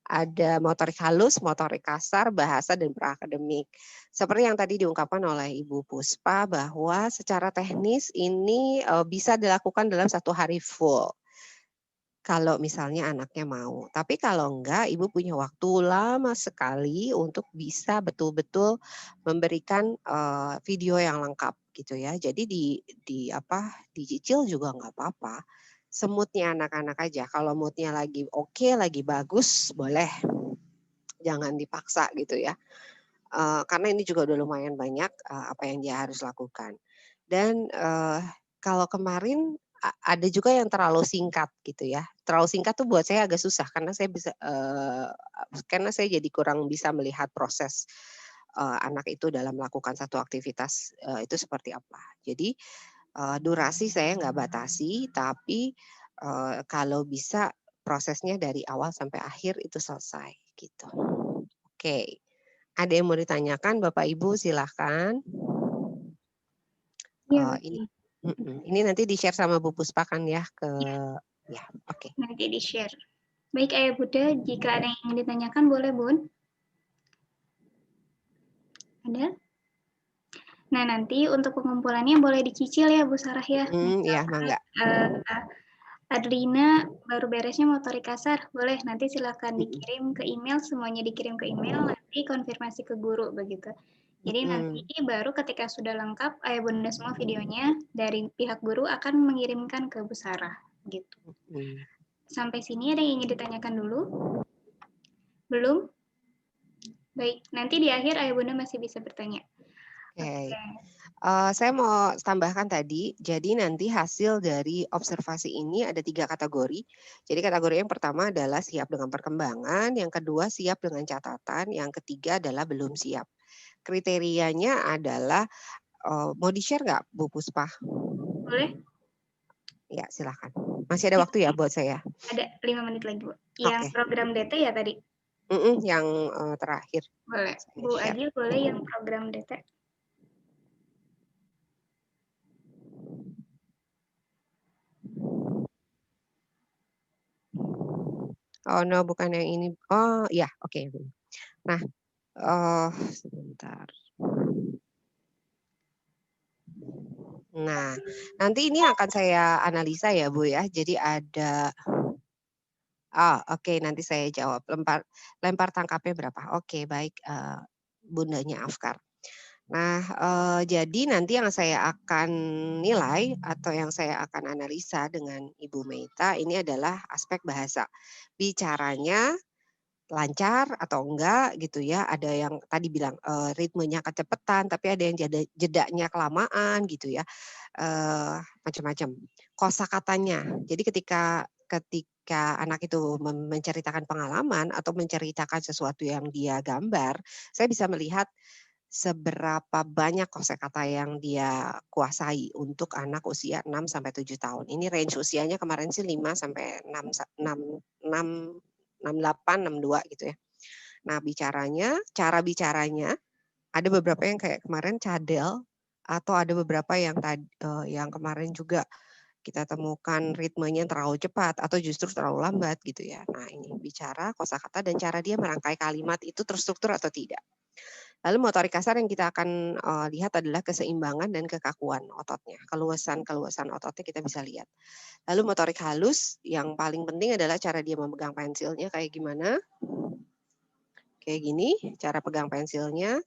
Ada motorik halus, motorik kasar, bahasa, dan berakademik. Seperti yang tadi diungkapkan oleh Ibu Puspa bahwa secara teknis ini bisa dilakukan dalam 1 hari full. Kalau misalnya anaknya mau. Tapi kalau enggak, Ibu punya waktu lama sekali untuk bisa betul-betul memberikan video yang lengkap gitu ya. Jadi dicicil juga nggak apa-apa. Semutnya anak-anak aja. Kalau moodnya lagi oke, lagi bagus, boleh. Jangan dipaksa gitu ya. Karena ini juga udah lumayan banyak apa yang dia harus lakukan. Dan kalau kemarin ada juga yang terlalu singkat gitu ya. Terlalu singkat tuh buat saya agak susah karena saya jadi kurang bisa melihat proses anak itu dalam melakukan satu aktivitas itu seperti apa. Jadi durasi saya nggak batasi, tapi kalau bisa prosesnya dari awal sampai akhir itu selesai gitu. Oke, ada yang mau ditanyakan Bapak Ibu silahkan. Iya, Ini nanti di-share sama Bu Puspa kan ya ke ya, oke. nanti di-share. Baik Ayah Bunda, jika ada yang ingin ditanyakan boleh Bun. Ada? Nah, nanti untuk pengumpulannya boleh dicicil ya Bu Sarah ya. Iya, mangga. Adlina baru beresnya motorik kasar, boleh nanti silakan dikirim ke email, semuanya dikirim ke email, nanti konfirmasi ke guru begitu. Jadi nanti baru ketika sudah lengkap Ayah Bunda semua videonya, dari pihak guru akan mengirimkan ke Bu Sarah gitu. Sampai sini ada yang ingin ditanyakan dulu? Belum? Baik, nanti di akhir Ayah Bunda masih bisa bertanya. Oke. Saya mau tambahkan tadi, jadi nanti hasil dari observasi ini ada 3 kategori. Jadi kategori yang pertama adalah siap dengan perkembangan, yang kedua siap dengan catatan, yang ketiga adalah belum siap. Kriterianya adalah, mau di-share nggak Bu Puspa? Boleh? Ya silakan. Masih ada waktu ya buat saya? Ada 5 menit lagi Bu. Yang program DT ya tadi? Yang terakhir. Boleh. Bu Adil boleh yang program DT? Oh no, bukan yang ini. Oh ya, oke. Nah, sebentar. Nah, nanti ini akan saya analisa ya Bu ya. Jadi ada, oke, nanti saya jawab. Lempar tangkapnya berapa? Oke, baik, Bundanya Afkar. Nah, jadi nanti yang saya akan nilai atau yang saya akan analisa dengan Ibu Meita ini adalah aspek bahasa. Bicaranya lancar atau enggak gitu ya. Ada yang tadi bilang ritmenya kecepatan, tapi ada yang jedanya kelamaan gitu ya. Macam-macam. Kosakatanya. Jadi ketika anak itu menceritakan pengalaman atau menceritakan sesuatu yang dia gambar, saya bisa melihat seberapa banyak kosakata yang dia kuasai untuk anak usia 6 sampai 7 tahun. Ini range usianya kemarin sih 5 sampai 68, 62 gitu ya. Nah, cara bicaranya ada beberapa yang kayak kemarin cadel atau ada beberapa yang kemarin juga kita temukan ritmenya terlalu cepat atau justru terlalu lambat gitu ya. Nah, ini bicara kosakata dan cara dia merangkai kalimat itu terstruktur atau tidak. Lalu motorik kasar yang kita akan lihat adalah keseimbangan dan kekakuan ototnya. Keluasan ototnya kita bisa lihat. Lalu motorik halus yang paling penting adalah cara dia memegang pensilnya kayak gimana. Kayak gini cara pegang pensilnya.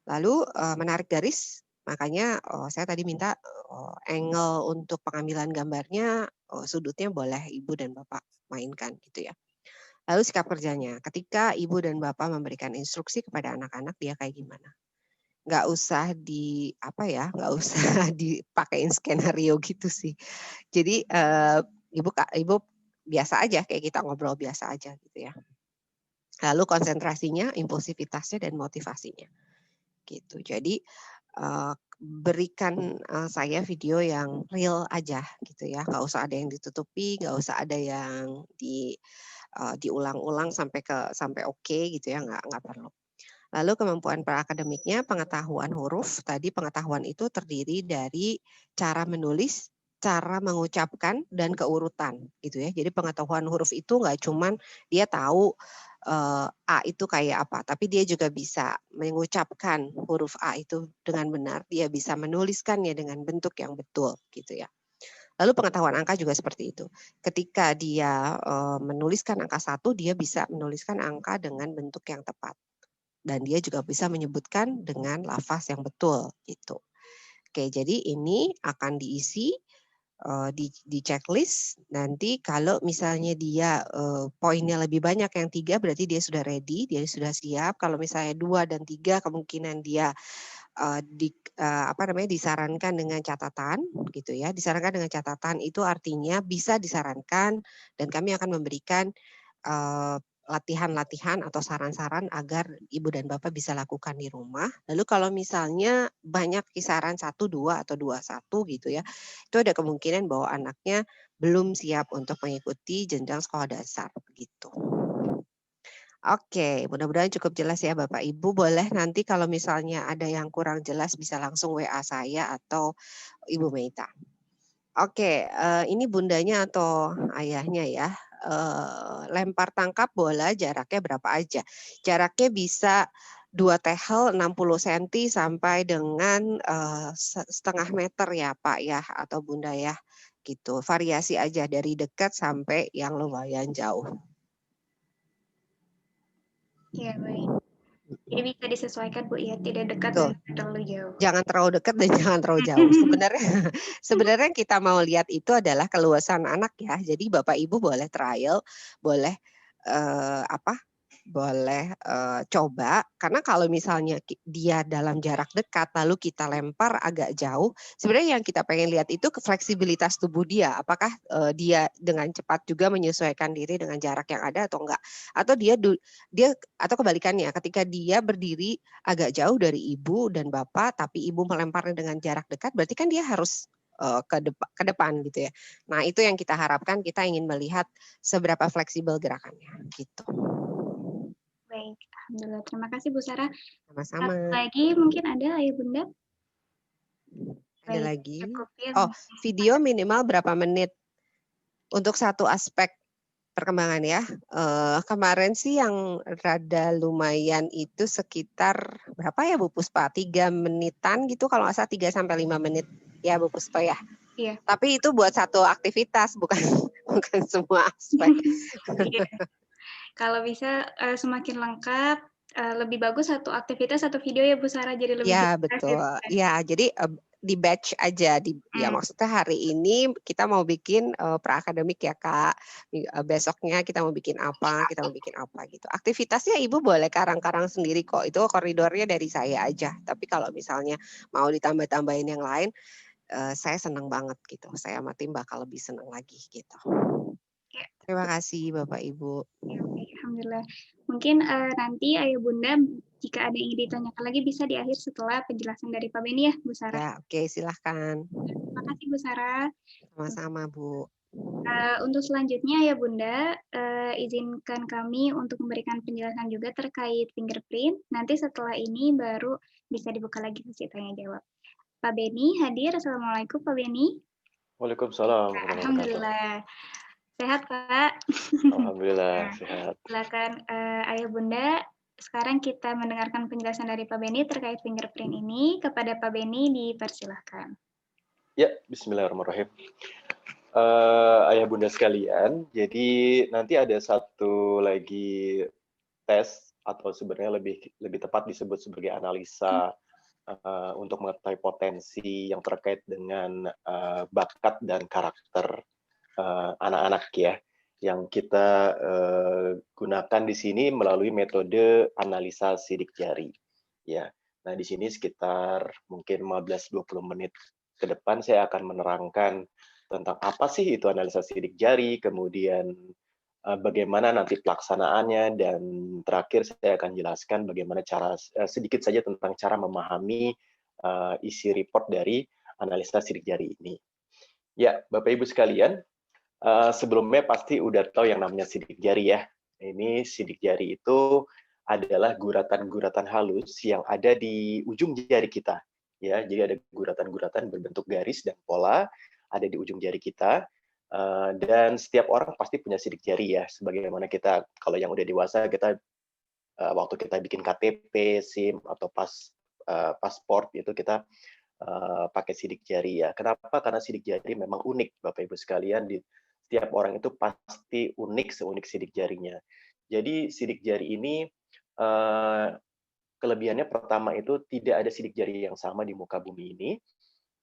Lalu menarik garis. Makanya saya tadi minta angle untuk pengambilan gambarnya, sudutnya boleh Ibu dan Bapak mainkan gitu ya. Lalu sikap kerjanya, ketika Ibu dan Bapak memberikan instruksi kepada anak-anak, dia kayak gimana? Nggak usah nggak usah dipakein skenario gitu sih. Jadi Ibu biasa aja, kayak kita ngobrol biasa aja gitu ya. Lalu konsentrasinya, impulsivitasnya, dan motivasinya. Gitu. Jadi berikan saya video yang real aja gitu ya, nggak usah ada yang ditutupi, nggak usah ada yang diulang-ulang sampai oke gitu ya, nggak perlu. Lalu kemampuan prakademiknya, pengetahuan huruf. Tadi pengetahuan itu terdiri dari cara menulis, cara mengucapkan, dan keurutan gitu ya. Jadi pengetahuan huruf itu nggak cuman dia tahu A itu kayak apa, tapi dia juga bisa mengucapkan huruf A itu dengan benar, dia bisa menuliskannya dengan bentuk yang betul gitu ya. Lalu pengetahuan angka juga seperti itu. Ketika dia menuliskan angka 1, dia bisa menuliskan angka dengan bentuk yang tepat. Dan dia juga bisa menyebutkan dengan lafaz yang betul gitu. Oke, jadi ini akan diisi di checklist. Nanti kalau misalnya dia poinnya lebih banyak yang 3 berarti dia sudah ready, dia sudah siap. Kalau misalnya 2 dan 3 kemungkinan dia disarankan dengan catatan gitu ya. Disarankan dengan catatan itu artinya bisa disarankan dan kami akan memberikan latihan-latihan atau saran-saran agar Ibu dan Bapak bisa lakukan di rumah. Lalu kalau misalnya banyak kisaran 1, 2 atau 2, 1 gitu ya, itu ada kemungkinan bahwa anaknya belum siap untuk mengikuti jenjang sekolah dasar begitu. Oke, mudah-mudahan cukup jelas ya Bapak Ibu. Boleh nanti kalau misalnya ada yang kurang jelas bisa langsung WA saya atau Ibu Meita. Oke, ini bundanya atau ayahnya ya. Lempar tangkap bola jaraknya berapa aja? Jaraknya bisa 2 tehel 60 cm sampai dengan setengah meter ya Pak ya atau Bunda ya gitu. Variasi aja dari dekat sampai yang lumayan jauh. Ya, baik. Jadi bisa disesuaikan Bu ya, tidak dekat Betul. dan terlalu jauh. Jangan terlalu dekat dan jangan terlalu jauh. Sebenarnya yang kita mau lihat itu adalah keluasan anak ya. Jadi Bapak Ibu boleh trial, boleh boleh coba karena kalau misalnya dia dalam jarak dekat lalu kita lempar agak jauh, sebenarnya yang kita pengen lihat itu fleksibilitas tubuh dia. Apakah dia dengan cepat juga menyesuaikan diri dengan jarak yang ada atau enggak? Atau dia atau kebalikannya, ketika dia berdiri agak jauh dari ibu dan bapak, tapi ibu melemparnya dengan jarak dekat, berarti kan dia harus ke depan gitu ya. Nah itu yang kita harapkan, kita ingin melihat seberapa fleksibel gerakannya gitu. Baik, alhamdulillah. Terima kasih Bu Sarah. Sama-sama. Satu lagi mungkin ada ya Bunda? Ada Baik, lagi. cukup ya. Oh, video minimal berapa menit untuk satu aspek perkembangan ya. Kemarin sih yang rada lumayan itu sekitar berapa ya Bu Puspa? 3 menitan gitu kalau nggak salah 3 sampai 5 menit ya Bu Puspa ya. Iya. Tapi itu buat satu aktivitas bukan semua aspek. Iya. Kalau bisa semakin lengkap, lebih bagus satu aktivitas satu video ya Bu Sarah, jadi lebih Ya jelas. betul. Ya jadi di batch aja ya maksudnya hari ini kita mau bikin pra-akademik ya Kak. Besoknya kita mau bikin apa gitu. Aktivitasnya Ibu boleh karang-karang sendiri kok. Itu koridornya dari saya aja. Tapi kalau misalnya mau ditambah-tambahin yang lain saya senang banget gitu. Saya sama tim bakal lebih senang lagi gitu. Ya. Terima kasih Bapak Ibu. Ya, alhamdulillah. Mungkin nanti Ayah Bunda jika ada yang ingin ditanyakan lagi bisa di akhir setelah penjelasan dari Pak Beni ya Bu Sarah. Ya oke silahkan. Terima kasih Bu Sarah. Sama-sama Bu. Untuk selanjutnya ya Bunda, izinkan kami untuk memberikan penjelasan juga terkait fingerprint. Nanti setelah ini baru bisa dibuka lagi sesi tanya jawab. Pak Beni hadir. Assalamualaikum Pak Beni. Waalaikumsalam Ya, warahmatullahi wabarakatuh. alhamdulillah. Sehat, Kak? Alhamdulillah Nah, sehat. silakan Ayah Bunda. Sekarang kita mendengarkan penjelasan dari Pak Beni terkait fingerprint ini. Kepada Pak Beni dipersilahkan. Ya, bismillahirrahmanirrahim. Ayah bunda sekalian, jadi nanti ada satu lagi tes atau sebenarnya lebih tepat disebut sebagai analisa untuk mengetahui potensi yang terkait dengan bakat dan karakter anak-anak ya, yang kita gunakan di sini melalui metode analisa sidik jari. Ya, nah di sini sekitar mungkin 15-20 menit ke depan saya akan menerangkan tentang apa sih itu analisa sidik jari, kemudian bagaimana nanti pelaksanaannya, dan terakhir saya akan jelaskan bagaimana cara sedikit saja tentang cara memahami isi report dari analisa sidik jari ini. Ya, Bapak Ibu sekalian, sebelumnya pasti udah tahu yang namanya sidik jari ya. Ini sidik jari itu adalah guratan-guratan halus yang ada di ujung jari kita. Ya, jadi ada guratan-guratan berbentuk garis dan pola ada di ujung jari kita. Dan setiap orang pasti punya sidik jari ya. Sebagaimana kita, kalau yang udah dewasa, kita waktu kita bikin KTP, SIM atau pasport itu kita pakai sidik jari ya. Kenapa? Karena sidik jari memang unik, Bapak Ibu sekalian. Setiap orang itu pasti unik seunik sidik jarinya. Jadi sidik jari ini kelebihannya pertama itu tidak ada sidik jari yang sama di muka bumi ini.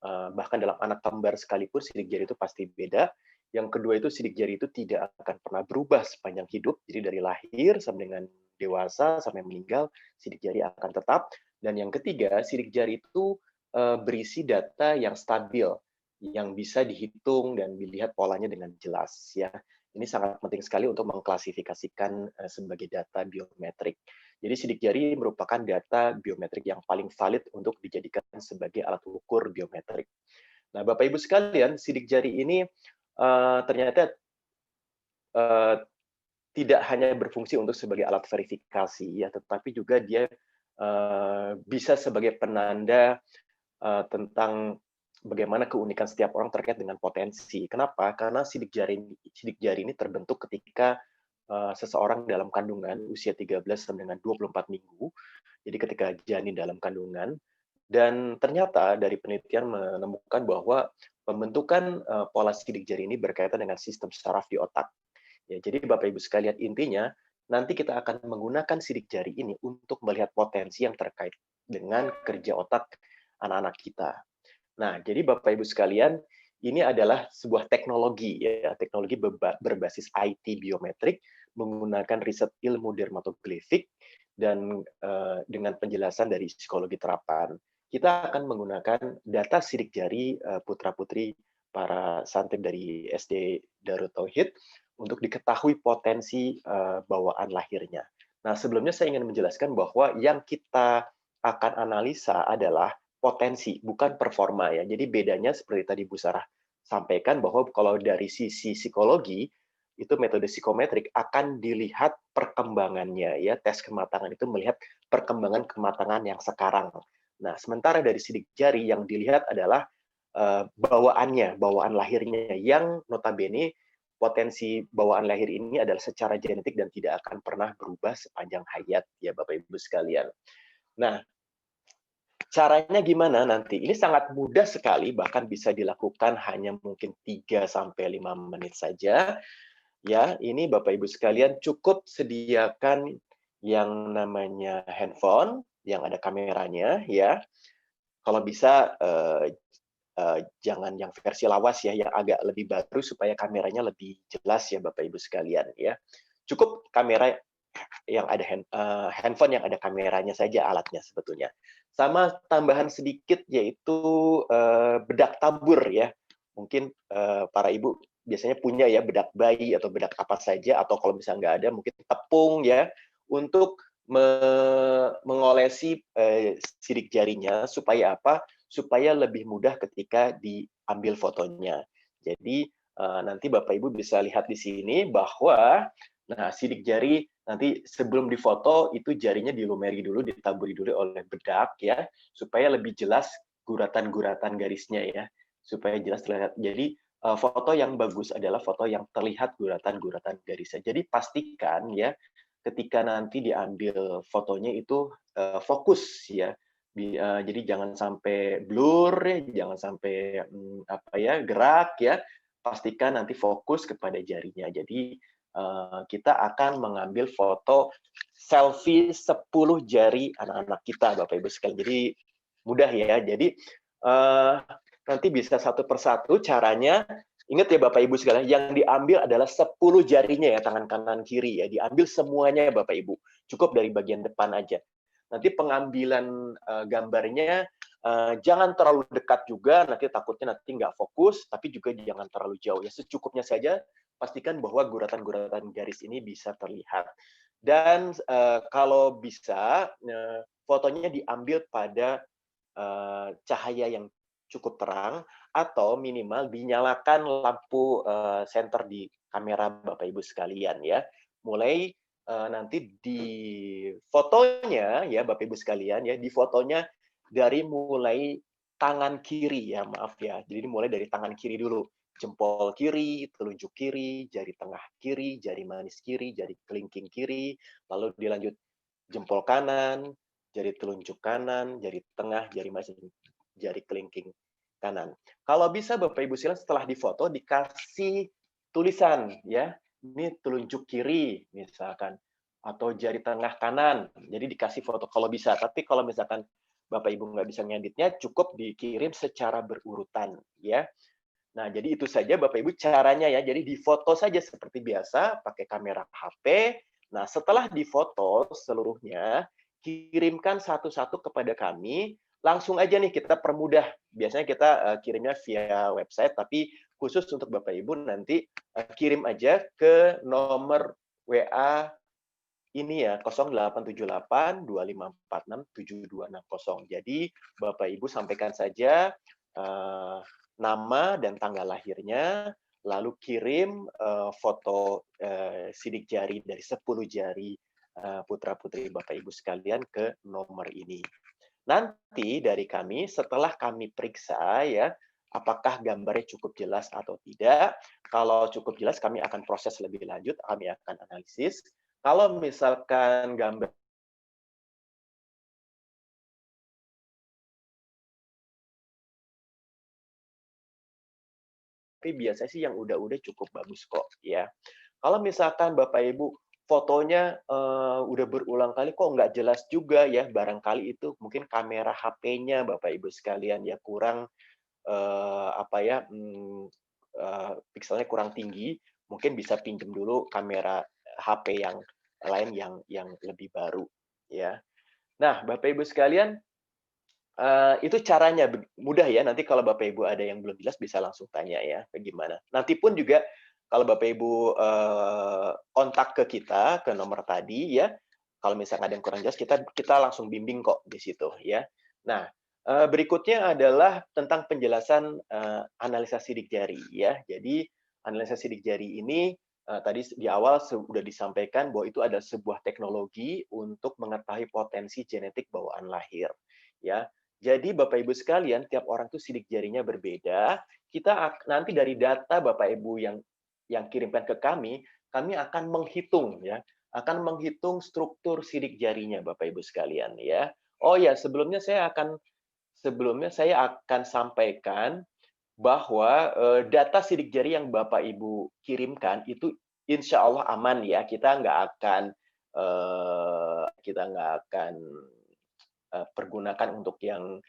Bahkan dalam anak kembar sekalipun sidik jari itu pasti beda. Yang kedua itu sidik jari itu tidak akan pernah berubah sepanjang hidup. Jadi dari lahir sampai dengan dewasa sampai meninggal sidik jari akan tetap. Dan yang ketiga, sidik jari itu berisi data yang stabil, yang bisa dihitung dan dilihat polanya dengan jelas ya. Ini sangat penting sekali untuk mengklasifikasikan sebagai data biometrik. Jadi sidik jari merupakan data biometrik yang paling valid untuk dijadikan sebagai alat ukur biometrik. Nah, Bapak Ibu sekalian, sidik jari ini ternyata tidak hanya berfungsi untuk sebagai alat verifikasi ya, tetapi juga dia bisa sebagai penanda tentang bagaimana keunikan setiap orang terkait dengan potensi. Kenapa? Karena sidik jari ini terbentuk ketika seseorang dalam kandungan usia 13 sampai dengan 24 minggu. Jadi ketika janin dalam kandungan, dan ternyata dari penelitian menemukan bahwa pembentukan pola sidik jari ini berkaitan dengan sistem saraf di otak. Ya, jadi Bapak Ibu sekalian, intinya nanti kita akan menggunakan sidik jari ini untuk melihat potensi yang terkait dengan kerja otak anak-anak kita. Nah, jadi Bapak Ibu sekalian, ini adalah sebuah teknologi ya, teknologi berbasis IT biometrik menggunakan riset ilmu dermatoglifik dan dengan penjelasan dari psikologi terapan. Kita akan menggunakan data sidik jari putra-putri para santri dari SD Darut Tauhid untuk diketahui potensi bawaan lahirnya. Nah, sebelumnya saya ingin menjelaskan bahwa yang kita akan analisa adalah potensi, bukan performa ya. Jadi bedanya seperti tadi Bu Sarah sampaikan bahwa kalau dari sisi psikologi itu metode psikometrik akan dilihat perkembangannya ya. Tes kematangan itu melihat perkembangan kematangan yang sekarang. Nah, sementara dari sidik jari yang dilihat adalah bawaannya, bawaan lahirnya yang notabene potensi bawaan lahir ini adalah secara genetik dan tidak akan pernah berubah sepanjang hayat ya Bapak Ibu sekalian. Nah, caranya gimana nanti? Ini sangat mudah sekali, bahkan bisa dilakukan hanya mungkin 3-5 menit saja. Ya, ini Bapak Ibu sekalian cukup sediakan yang namanya handphone yang ada kameranya ya. Kalau bisa jangan yang versi lawas ya, yang agak lebih baru supaya kameranya lebih jelas ya Bapak Ibu sekalian ya. Cukup kamera yang ada handphone yang ada kameranya saja alatnya sebetulnya. Sama tambahan sedikit yaitu bedak tabur ya. Mungkin para ibu biasanya punya ya bedak bayi atau bedak apa saja, atau kalau misalnya nggak ada mungkin tepung ya untuk mengolesi sidik jarinya supaya apa? Supaya lebih mudah ketika diambil fotonya. Jadi nanti Bapak Ibu bisa lihat di sini bahwa sidik jari nanti sebelum difoto itu jarinya dilumeri dulu, ditaburi dulu oleh bedak ya, supaya lebih jelas guratan-guratan garisnya ya, supaya jelas terlihat. Jadi foto yang bagus adalah foto yang terlihat guratan-guratan garisnya. Jadi pastikan ya ketika nanti diambil fotonya itu fokus ya. Jadi jangan sampai blur, jangan sampai gerak ya. Pastikan nanti fokus kepada jarinya. Jadi kita akan mengambil foto selfie 10 jari anak-anak kita, Bapak Ibu sekalian. Jadi mudah ya. Jadi nanti bisa satu persatu caranya. Ingat ya Bapak Ibu sekalian, yang diambil adalah 10 jarinya ya, tangan kanan kiri ya. Diambil semuanya ya Bapak Ibu. Cukup dari bagian depan aja. Nanti pengambilan gambarnya jangan terlalu dekat juga, nanti takutnya nanti nggak fokus, tapi juga jangan terlalu jauh ya. Secukupnya saja, pastikan bahwa guratan-guratan garis ini bisa terlihat. Dan kalau bisa, fotonya diambil pada cahaya yang cukup terang, atau minimal dinyalakan lampu senter di kamera Bapak Ibu sekalian ya. Mulai nanti di fotonya ya Bapak Ibu sekalian ya, di fotonya dari mulai tangan kiri ya, maaf ya. Jadi mulai dari tangan kiri dulu. Jempol kiri, telunjuk kiri, jari tengah kiri, jari manis kiri, jari kelingking kiri, lalu dilanjut jempol kanan, jari telunjuk kanan, jari tengah, jari manis, jari kelingking kanan. Kalau bisa Bapak Ibu sekalian setelah difoto dikasih tulisan ya. Ini telunjuk kiri misalkan, atau jari tengah kanan. Jadi dikasih foto kalau bisa. Tapi kalau misalkan Bapak Ibu nggak bisa ngeditnya, cukup dikirim secara berurutan ya. Nah, jadi itu saja Bapak Ibu caranya ya. Jadi difoto saja seperti biasa pakai kamera HP. Nah, setelah difoto seluruhnya, kirimkan satu-satu kepada kami. Langsung aja nih kita permudah. Biasanya kita kirimnya via website, tapi khusus untuk Bapak Ibu nanti kirim aja ke nomor WA ini ya, 0878 2546 7260. Jadi Bapak Ibu sampaikan saja nama dan tanggal lahirnya, lalu kirim foto sidik jari dari 10 jari putra-putri Bapak Ibu sekalian ke nomor ini. Nanti dari kami, setelah kami periksa ya, apakah gambarnya cukup jelas atau tidak. Kalau cukup jelas, kami akan proses lebih lanjut, kami akan analisis. Kalau misalkan gambar tapi biasanya sih yang udah cukup bagus kok ya. Kalau misalkan Bapak Ibu fotonya udah berulang kali kok nggak jelas juga ya, barangkali itu mungkin kamera HP-nya Bapak Ibu sekalian ya kurang pikselnya kurang tinggi, mungkin bisa pinjam dulu kamera HP yang lain yang lebih baru ya. Nah, Bapak Ibu sekalian, itu caranya mudah ya. Nanti kalau Bapak Ibu ada yang belum jelas bisa langsung tanya ya, bagaimana. Nanti pun juga kalau Bapak Ibu kontak ke kita ke nomor tadi ya, kalau misalnya ada yang kurang jelas kita langsung bimbing kok di situ ya. Nah, berikutnya adalah tentang penjelasan analisa sidik jari ya. Jadi analisa sidik jari ini tadi di awal sudah disampaikan bahwa itu adalah sebuah teknologi untuk mengetahui potensi genetik bawaan lahir ya. Jadi Bapak Ibu sekalian, tiap orang itu sidik jarinya berbeda. Kita nanti dari data Bapak Ibu yang kirimkan ke kami akan menghitung ya, akan menghitung struktur sidik jarinya Bapak Ibu sekalian ya. Oh ya, sebelumnya saya akan sampaikan bahwa data sidik jari yang Bapak Ibu kirimkan itu insya Allah aman ya. Kita nggak akan pergunakan untuk yang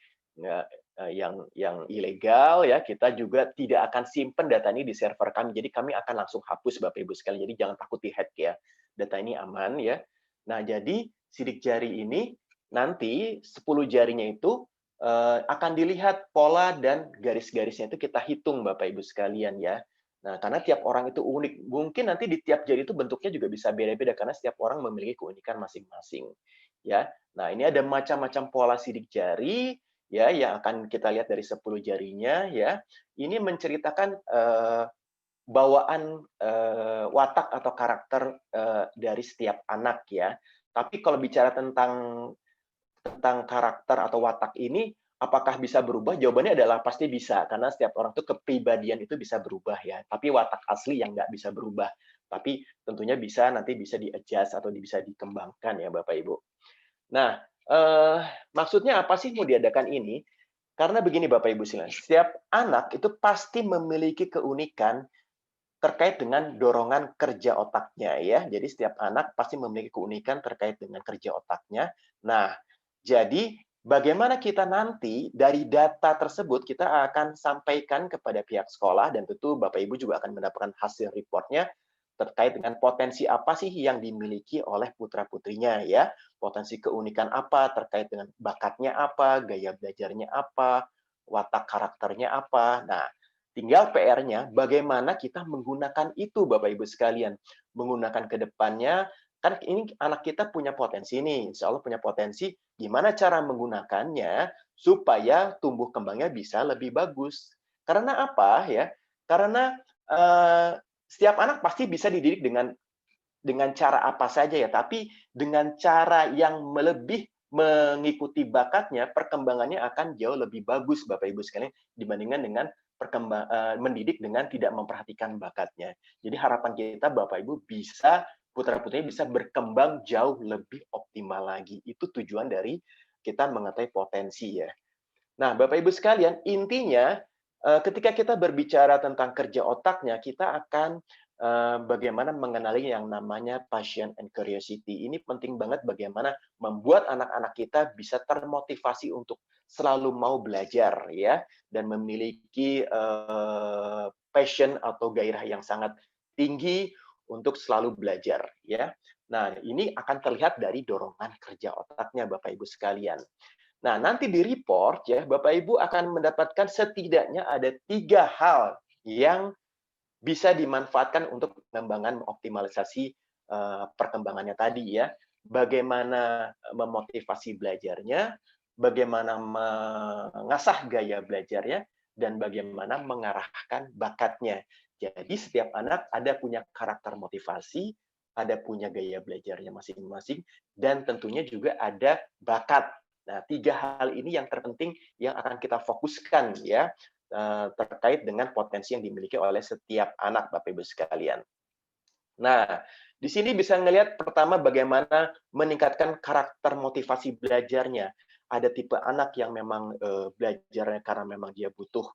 ilegal ya. Kita juga tidak akan simpan data ini di server kami. Jadi kami akan langsung hapus Bapak Ibu sekalian. Jadi jangan takut di-hack ya. Data ini aman ya. Nah, jadi sidik jari ini nanti 10 jarinya itu akan dilihat pola dan garis-garisnya itu kita hitung Bapak Ibu sekalian ya. Nah, karena tiap orang itu unik. Mungkin nanti di tiap jari itu bentuknya juga bisa beda-beda karena setiap orang memiliki keunikan masing-masing. Ya. Nah, ini ada macam-macam pola sidik jari ya yang akan kita lihat dari 10 jarinya ya. Ini menceritakan bawaan watak atau karakter dari setiap anak ya. Tapi kalau bicara tentang karakter atau watak ini Apakah bisa berubah? Jawabannya adalah pasti bisa, karena setiap orang itu kepribadian itu bisa berubah ya. Tapi watak asli yang nggak bisa berubah. Tapi tentunya nanti bisa di-adjust atau bisa dikembangkan ya Bapak Ibu. Nah, maksudnya apa sih mau diadakan ini? Karena begini Bapak Ibu sekalian, setiap anak itu pasti memiliki keunikan terkait dengan dorongan kerja otaknya ya. Jadi setiap anak pasti memiliki keunikan terkait dengan kerja otaknya. Nah, jadi bagaimana kita nanti dari data tersebut kita akan sampaikan kepada pihak sekolah dan tentu Bapak Ibu juga akan mendapatkan hasil reportnya terkait dengan potensi apa sih yang dimiliki oleh putra-putrinya ya. Potensi keunikan apa terkait dengan bakatnya apa, gaya belajarnya apa, watak karakternya apa. Nah, tinggal PR-nya bagaimana kita menggunakan itu Bapak Ibu sekalian. Menggunakan ke depannya, kan ini anak kita punya potensi nih, insya Allah punya potensi, gimana cara menggunakannya supaya tumbuh kembangnya bisa lebih bagus. Karena apa ya? Karena setiap anak pasti bisa dididik dengan cara apa saja ya, tapi dengan cara yang lebih mengikuti bakatnya, perkembangannya akan jauh lebih bagus Bapak Ibu sekalian dibandingkan dengan mendidik dengan tidak memperhatikan bakatnya. Jadi harapan kita Bapak Ibu bisa putra-putrinya bisa berkembang jauh lebih optimal lagi. Itu tujuan dari kita mengetahui potensi ya. Nah, Bapak Ibu sekalian, intinya ketika kita berbicara tentang kerja otaknya, kita akan bagaimana mengenali yang namanya passion and curiosity. Ini penting banget bagaimana membuat anak-anak kita bisa termotivasi untuk selalu mau belajar ya dan memiliki passion atau gairah yang sangat tinggi untuk selalu belajar ya. Nah, ini akan terlihat dari dorongan kerja otaknya Bapak Ibu sekalian. Nah, nanti di report ya, Bapak Ibu akan mendapatkan setidaknya ada 3 hal yang bisa dimanfaatkan untuk pengembangan optimalisasi perkembangannya tadi ya. Bagaimana memotivasi belajarnya, bagaimana mengasah gaya belajarnya, dan bagaimana mengarahkan bakatnya. Jadi setiap anak ada punya karakter motivasi, ada punya gaya belajarnya masing-masing, dan tentunya juga ada bakat. Nah, 3 hal ini yang terpenting yang akan kita fokuskan ya terkait dengan potensi yang dimiliki oleh setiap anak Bapak Ibu sekalian. Nah, di sini bisa ngelihat pertama bagaimana meningkatkan karakter motivasi belajarnya. Ada tipe anak yang memang belajarnya karena memang dia butuh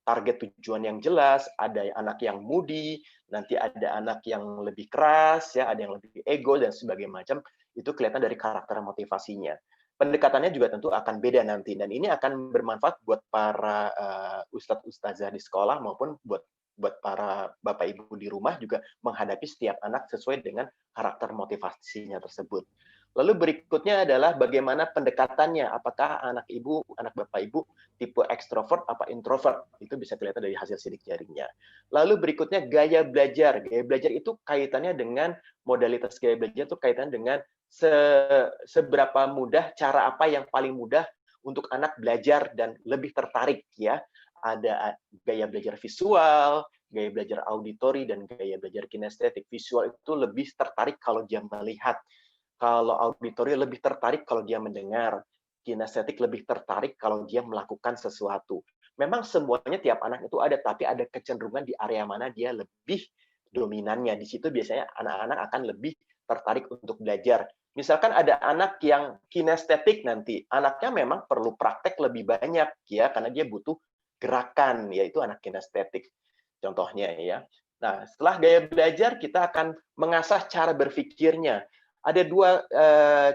target tujuan yang jelas, ada anak yang moody, nanti ada anak yang lebih keras, ya, ada yang lebih ego dan sebagainya macam. Itu kelihatan dari karakter motivasinya. Pendekatannya juga tentu akan beda nanti dan ini akan bermanfaat buat para ustadz ustazah di sekolah maupun buat para bapak ibu di rumah juga menghadapi setiap anak sesuai dengan karakter motivasinya tersebut. Lalu berikutnya adalah bagaimana pendekatannya, apakah anak bapak ibu tipe ekstrovert apa introvert, itu bisa kelihatan dari hasil sidik jaringnya. Lalu berikutnya gaya belajar itu kaitannya dengan modalitas gaya belajar itu kaitannya dengan seberapa mudah, cara apa yang paling mudah untuk anak belajar dan lebih tertarik ya. Ada gaya belajar visual, gaya belajar auditori, dan gaya belajar kinestetik. Visual itu lebih tertarik kalau dia melihat. Kalau auditori lebih tertarik kalau dia mendengar. Kinestetik lebih tertarik kalau dia melakukan sesuatu. Memang semuanya tiap anak itu ada, tapi ada kecenderungan di area mana dia lebih dominannya. Di situ biasanya anak-anak akan lebih tertarik untuk belajar. Misalkan ada anak yang kinestetik nanti, anaknya memang perlu praktek lebih banyak ya, karena dia butuh gerakan, yaitu anak kinestetik. Contohnya ya. Nah, setelah gaya belajar, kita akan mengasah cara berpikirnya. Ada 2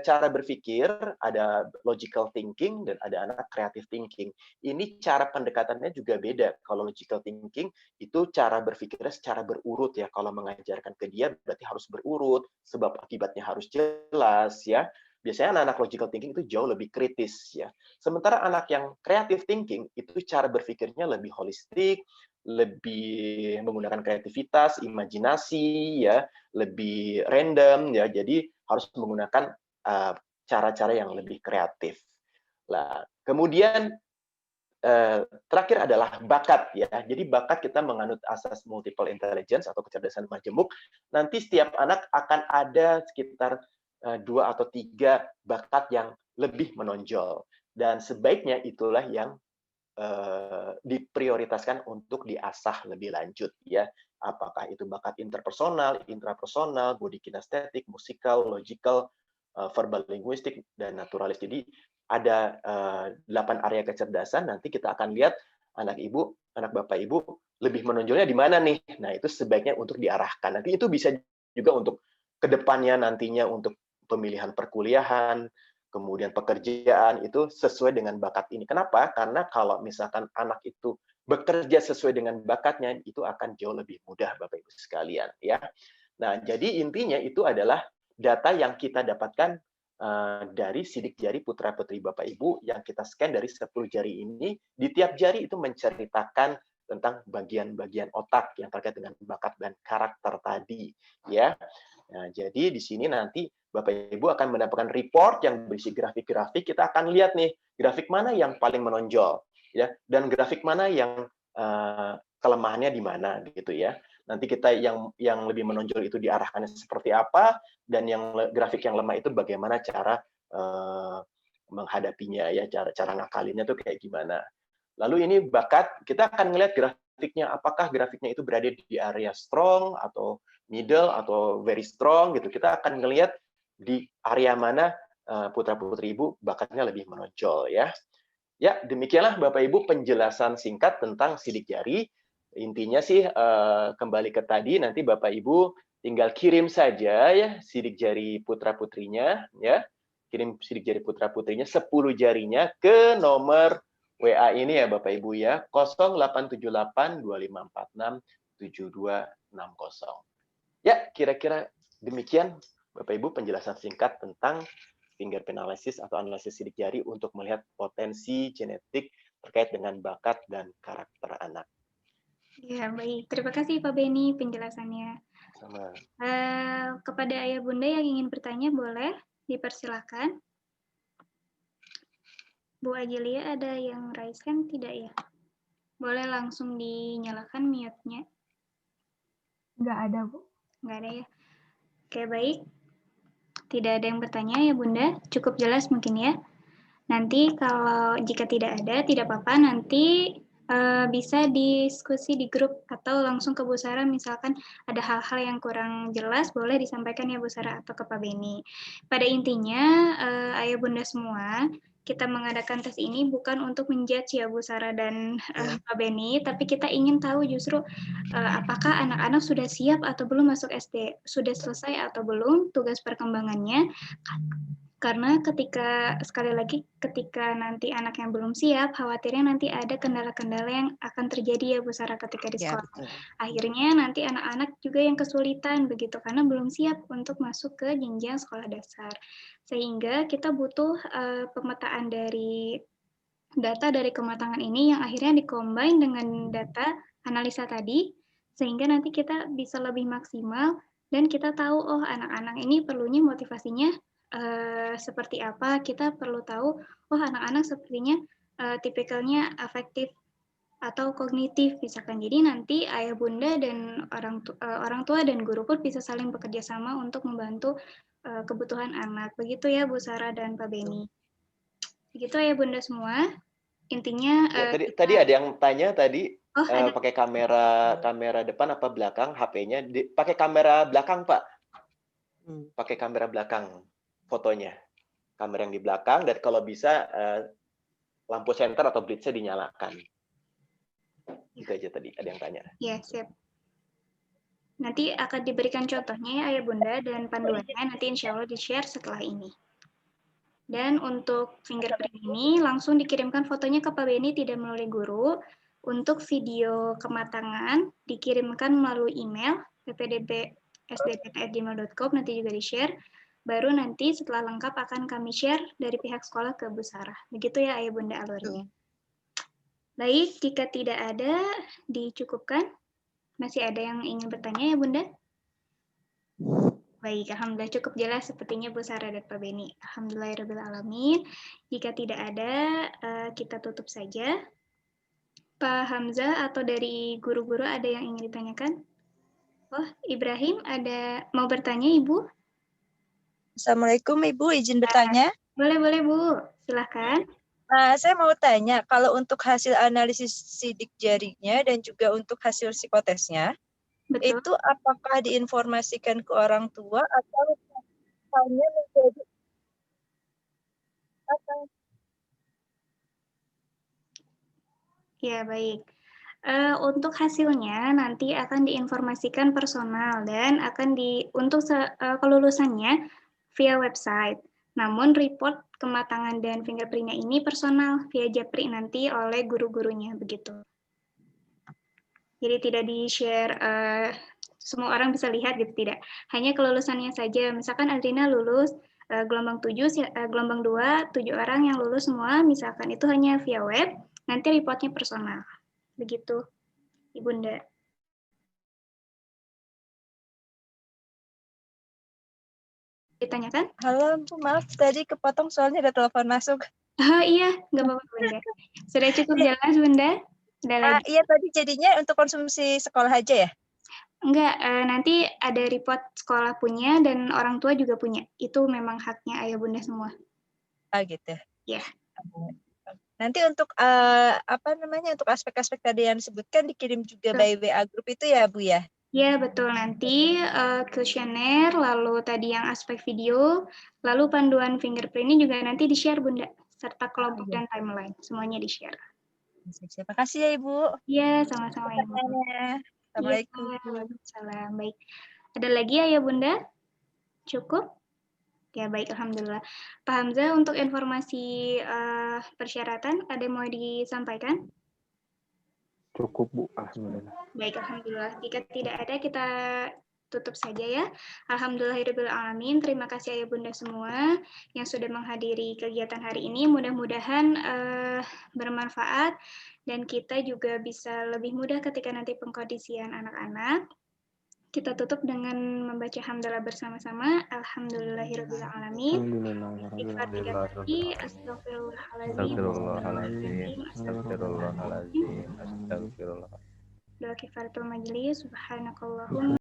cara berpikir, ada logical thinking dan ada anak creative thinking. Ini cara pendekatannya juga beda. Kalau logical thinking itu cara berpikirnya secara berurut ya. Kalau mengajarkan ke dia berarti harus berurut, sebab akibatnya harus jelas ya. Biasanya anak-anak logical thinking itu jauh lebih kritis ya. Sementara anak yang creative thinking itu cara berpikirnya lebih holistik, lebih menggunakan kreativitas, imajinasi ya, lebih random ya. Jadi harus menggunakan cara-cara yang lebih kreatif. Nah, kemudian terakhir adalah bakat ya. Jadi bakat kita menganut asas multiple intelligence atau kecerdasan majemuk. Nanti setiap anak akan ada sekitar 2 atau 3 bakat yang lebih menonjol. Dan sebaiknya itulah yang diprioritaskan untuk diasah lebih lanjut ya. Apakah itu bakat interpersonal, intrapersonal, body kinestetik, musikal, logical, verbal linguistik, dan naturalis. Jadi ada 8 area kecerdasan. Nanti kita akan lihat anak bapak ibu lebih menonjolnya di mana nih. Nah, itu sebaiknya untuk diarahkan. Nanti itu bisa juga untuk kedepannya nantinya untuk pemilihan perkuliahan, kemudian pekerjaan, itu sesuai dengan bakat ini. Kenapa? Karena kalau misalkan anak itu bekerja sesuai dengan bakatnya, itu akan jauh lebih mudah, Bapak Ibu sekalian. Ya. Nah, jadi intinya itu adalah data yang kita dapatkan dari sidik jari putra-putri Bapak Ibu yang kita scan dari 10 jari ini. Di tiap jari itu menceritakan tentang bagian-bagian otak yang terkait dengan bakat dan karakter tadi. Ya. Nah, jadi di sini nanti Bapak Ibu akan mendapatkan report yang berisi grafik-grafik. Kita akan lihat nih, grafik mana yang paling menonjol, ya, dan grafik mana yang kelemahannya di mana, gitu ya. Nanti kita yang lebih menonjol itu diarahkannya seperti apa, dan yang grafik yang lemah itu bagaimana cara menghadapinya, ya, cara ngakalinnya tuh kayak gimana. Lalu ini bakat, kita akan melihat grafiknya, apakah grafiknya itu berada di area strong atau middle atau very strong gitu. Kita akan melihat di area mana putra-putri Ibu bakatnya lebih menonjol ya. Ya, demikianlah Bapak Ibu penjelasan singkat tentang sidik jari. Intinya sih kembali ke tadi, nanti Bapak Ibu tinggal kirim saja ya sidik jari putra-putrinya ya. Kirim sidik jari putra-putrinya 10 jarinya ke nomor WA ini ya Bapak Ibu ya, 0878 2546 7260. Ya, kira-kira demikian Bapak Ibu penjelasan singkat tentang fingerprint analysis atau analisis sidik jari untuk melihat potensi genetik terkait dengan bakat dan karakter anak. Ya, baik. Terima kasih Pak Beni penjelasannya. Sama. Kepada Ayah Bunda yang ingin bertanya boleh dipersilakan. Bu Ajilia ada yang raise hand tidak ya? Boleh langsung dinyalakan mute-nya. Nggak ada, Bu. Nggak ada ya. Oke, baik. Tidak ada yang bertanya ya Bunda. Cukup jelas mungkin ya. Nanti kalau jika tidak ada, tidak apa-apa. Nanti bisa diskusi di grup atau langsung ke Bu Sarah. Misalkan ada hal-hal yang kurang jelas, boleh disampaikan ya Bu Sarah atau ke Pak Beni. Pada intinya, Ayah Bunda semua, kita mengadakan tes ini bukan untuk menjudge ya Bu Sarah dan Pak Beni, tapi kita ingin tahu justru apakah anak-anak sudah siap atau belum masuk SD, sudah selesai atau belum tugas perkembangannya. Karena sekali lagi, ketika nanti anak yang belum siap, khawatirnya nanti ada kendala-kendala yang akan terjadi ya Bu Sarah ketika di sekolah. Ya, akhirnya nanti anak-anak juga yang kesulitan begitu, karena belum siap untuk masuk ke jenjang sekolah dasar. Sehingga kita butuh pemetaan dari data dari kematangan ini yang akhirnya dikombin dengan data analisa tadi, sehingga nanti kita bisa lebih maksimal dan kita tahu, oh anak-anak ini perlunya motivasinya seperti apa. Kita perlu tahu, oh anak-anak sepertinya tipikalnya afektif atau kognitif misalkan. Jadi nanti ayah bunda dan orang tua dan guru pun bisa saling bekerja sama untuk membantu kebutuhan anak. Begitu ya Bu Sarah dan Pak Beni. Begitu ya Bunda semua. Intinya ya, tadi ada yang tanya tadi pakai kamera depan apa belakang HP-nya? Pakai kamera belakang, Pak. Pakai kamera belakang fotonya. Kamera yang di belakang, dan kalau bisa lampu senter atau blitz-nya dinyalakan. Itu aja tadi ada yang tanya. Ya, siap. Nanti akan diberikan contohnya ya Ayah Bunda dan panduannya nanti insya Allah di-share setelah ini. Dan untuk fingerprint ini langsung dikirimkan fotonya ke Pak Beni tidak melalui guru. Untuk video kematangan dikirimkan melalui email ppdb@sdtt@gmail.com, nanti juga di-share. Baru nanti setelah lengkap akan kami share dari pihak sekolah ke Bu Sarah. Begitu ya Ayah Bunda alurnya. Baik, jika tidak ada dicukupkan. Masih ada yang ingin bertanya ya Bunda? Baik, alhamdulillah cukup jelas sepertinya Bu Sarah dan Pak Beni. Alhamdulillahirrahmanirrahim. Jika tidak ada, kita tutup saja. Pak Hamzah atau dari guru-guru ada yang ingin ditanyakan? Oh, Ibrahim ada mau bertanya Ibu? Assalamualaikum Ibu, izin bertanya. Boleh Bu, silahkan. Saya mau tanya, kalau untuk hasil analisis sidik jarinya dan juga untuk hasil psikotesnya, Betul. itu apakah diinformasikan ke orang tua atau hanya menjadi apa? Ya, baik. Untuk hasilnya nanti akan diinformasikan personal dan akan untuk kelulusannya via website. Namun report kematangan dan fingerprint-nya ini personal via Japri nanti oleh guru-gurunya begitu. Jadi tidak di-share semua orang bisa lihat gitu, tidak. Hanya kelulusannya saja. Misalkan Adrina lulus gelombang 7, gelombang 2, 7 orang yang lulus semua, misalkan itu hanya via web, nanti reportnya personal. Begitu, Ibunda. Ditanyakan? Halo, maaf tadi kepotong soalnya ada telepon masuk. Oh iya, nggak apa-apa Bunda. Sudah cukup jelas Bunda? Udah lagi? Iya tadi jadinya untuk konsumsi sekolah aja ya? Enggak, nanti ada report sekolah punya dan orang tua juga punya. Itu memang haknya ayah bunda semua. Gitu. Ya. Nanti untuk untuk aspek-aspek tadi yang disebutkan dikirim juga by WA group itu ya Bu ya? Ya betul, nanti kuesioner, lalu tadi yang aspek video, lalu panduan fingerprint ini juga nanti di-share Bunda, serta kelompok dan timeline, semuanya di-share. Terima kasih ya Ibu. Iya, sama-sama Ibu. Assalamualaikum. Waalaikumsalam. Baik. Ada lagi ya Bunda? Cukup? Ya baik, Alhamdulillah. Pak Hamzah, untuk informasi persyaratan, ada yang mau disampaikan? Cukup Bu, alhamdulillah. Baik, Alhamdulillah. Jika tidak ada, kita tutup saja ya. Alhamdulillahirrahmanirrahim. Terima kasih ayah bunda semua yang sudah menghadiri kegiatan hari ini. Mudah-mudahan bermanfaat dan kita juga bisa lebih mudah ketika nanti pengkondisian anak-anak. Kita tutup dengan membaca hamdalah bersama-sama. Alhamdulillahirrahmanirrahim. Astagfirullahaladzim. Doa kifaratul majlis. Subhanakallahumma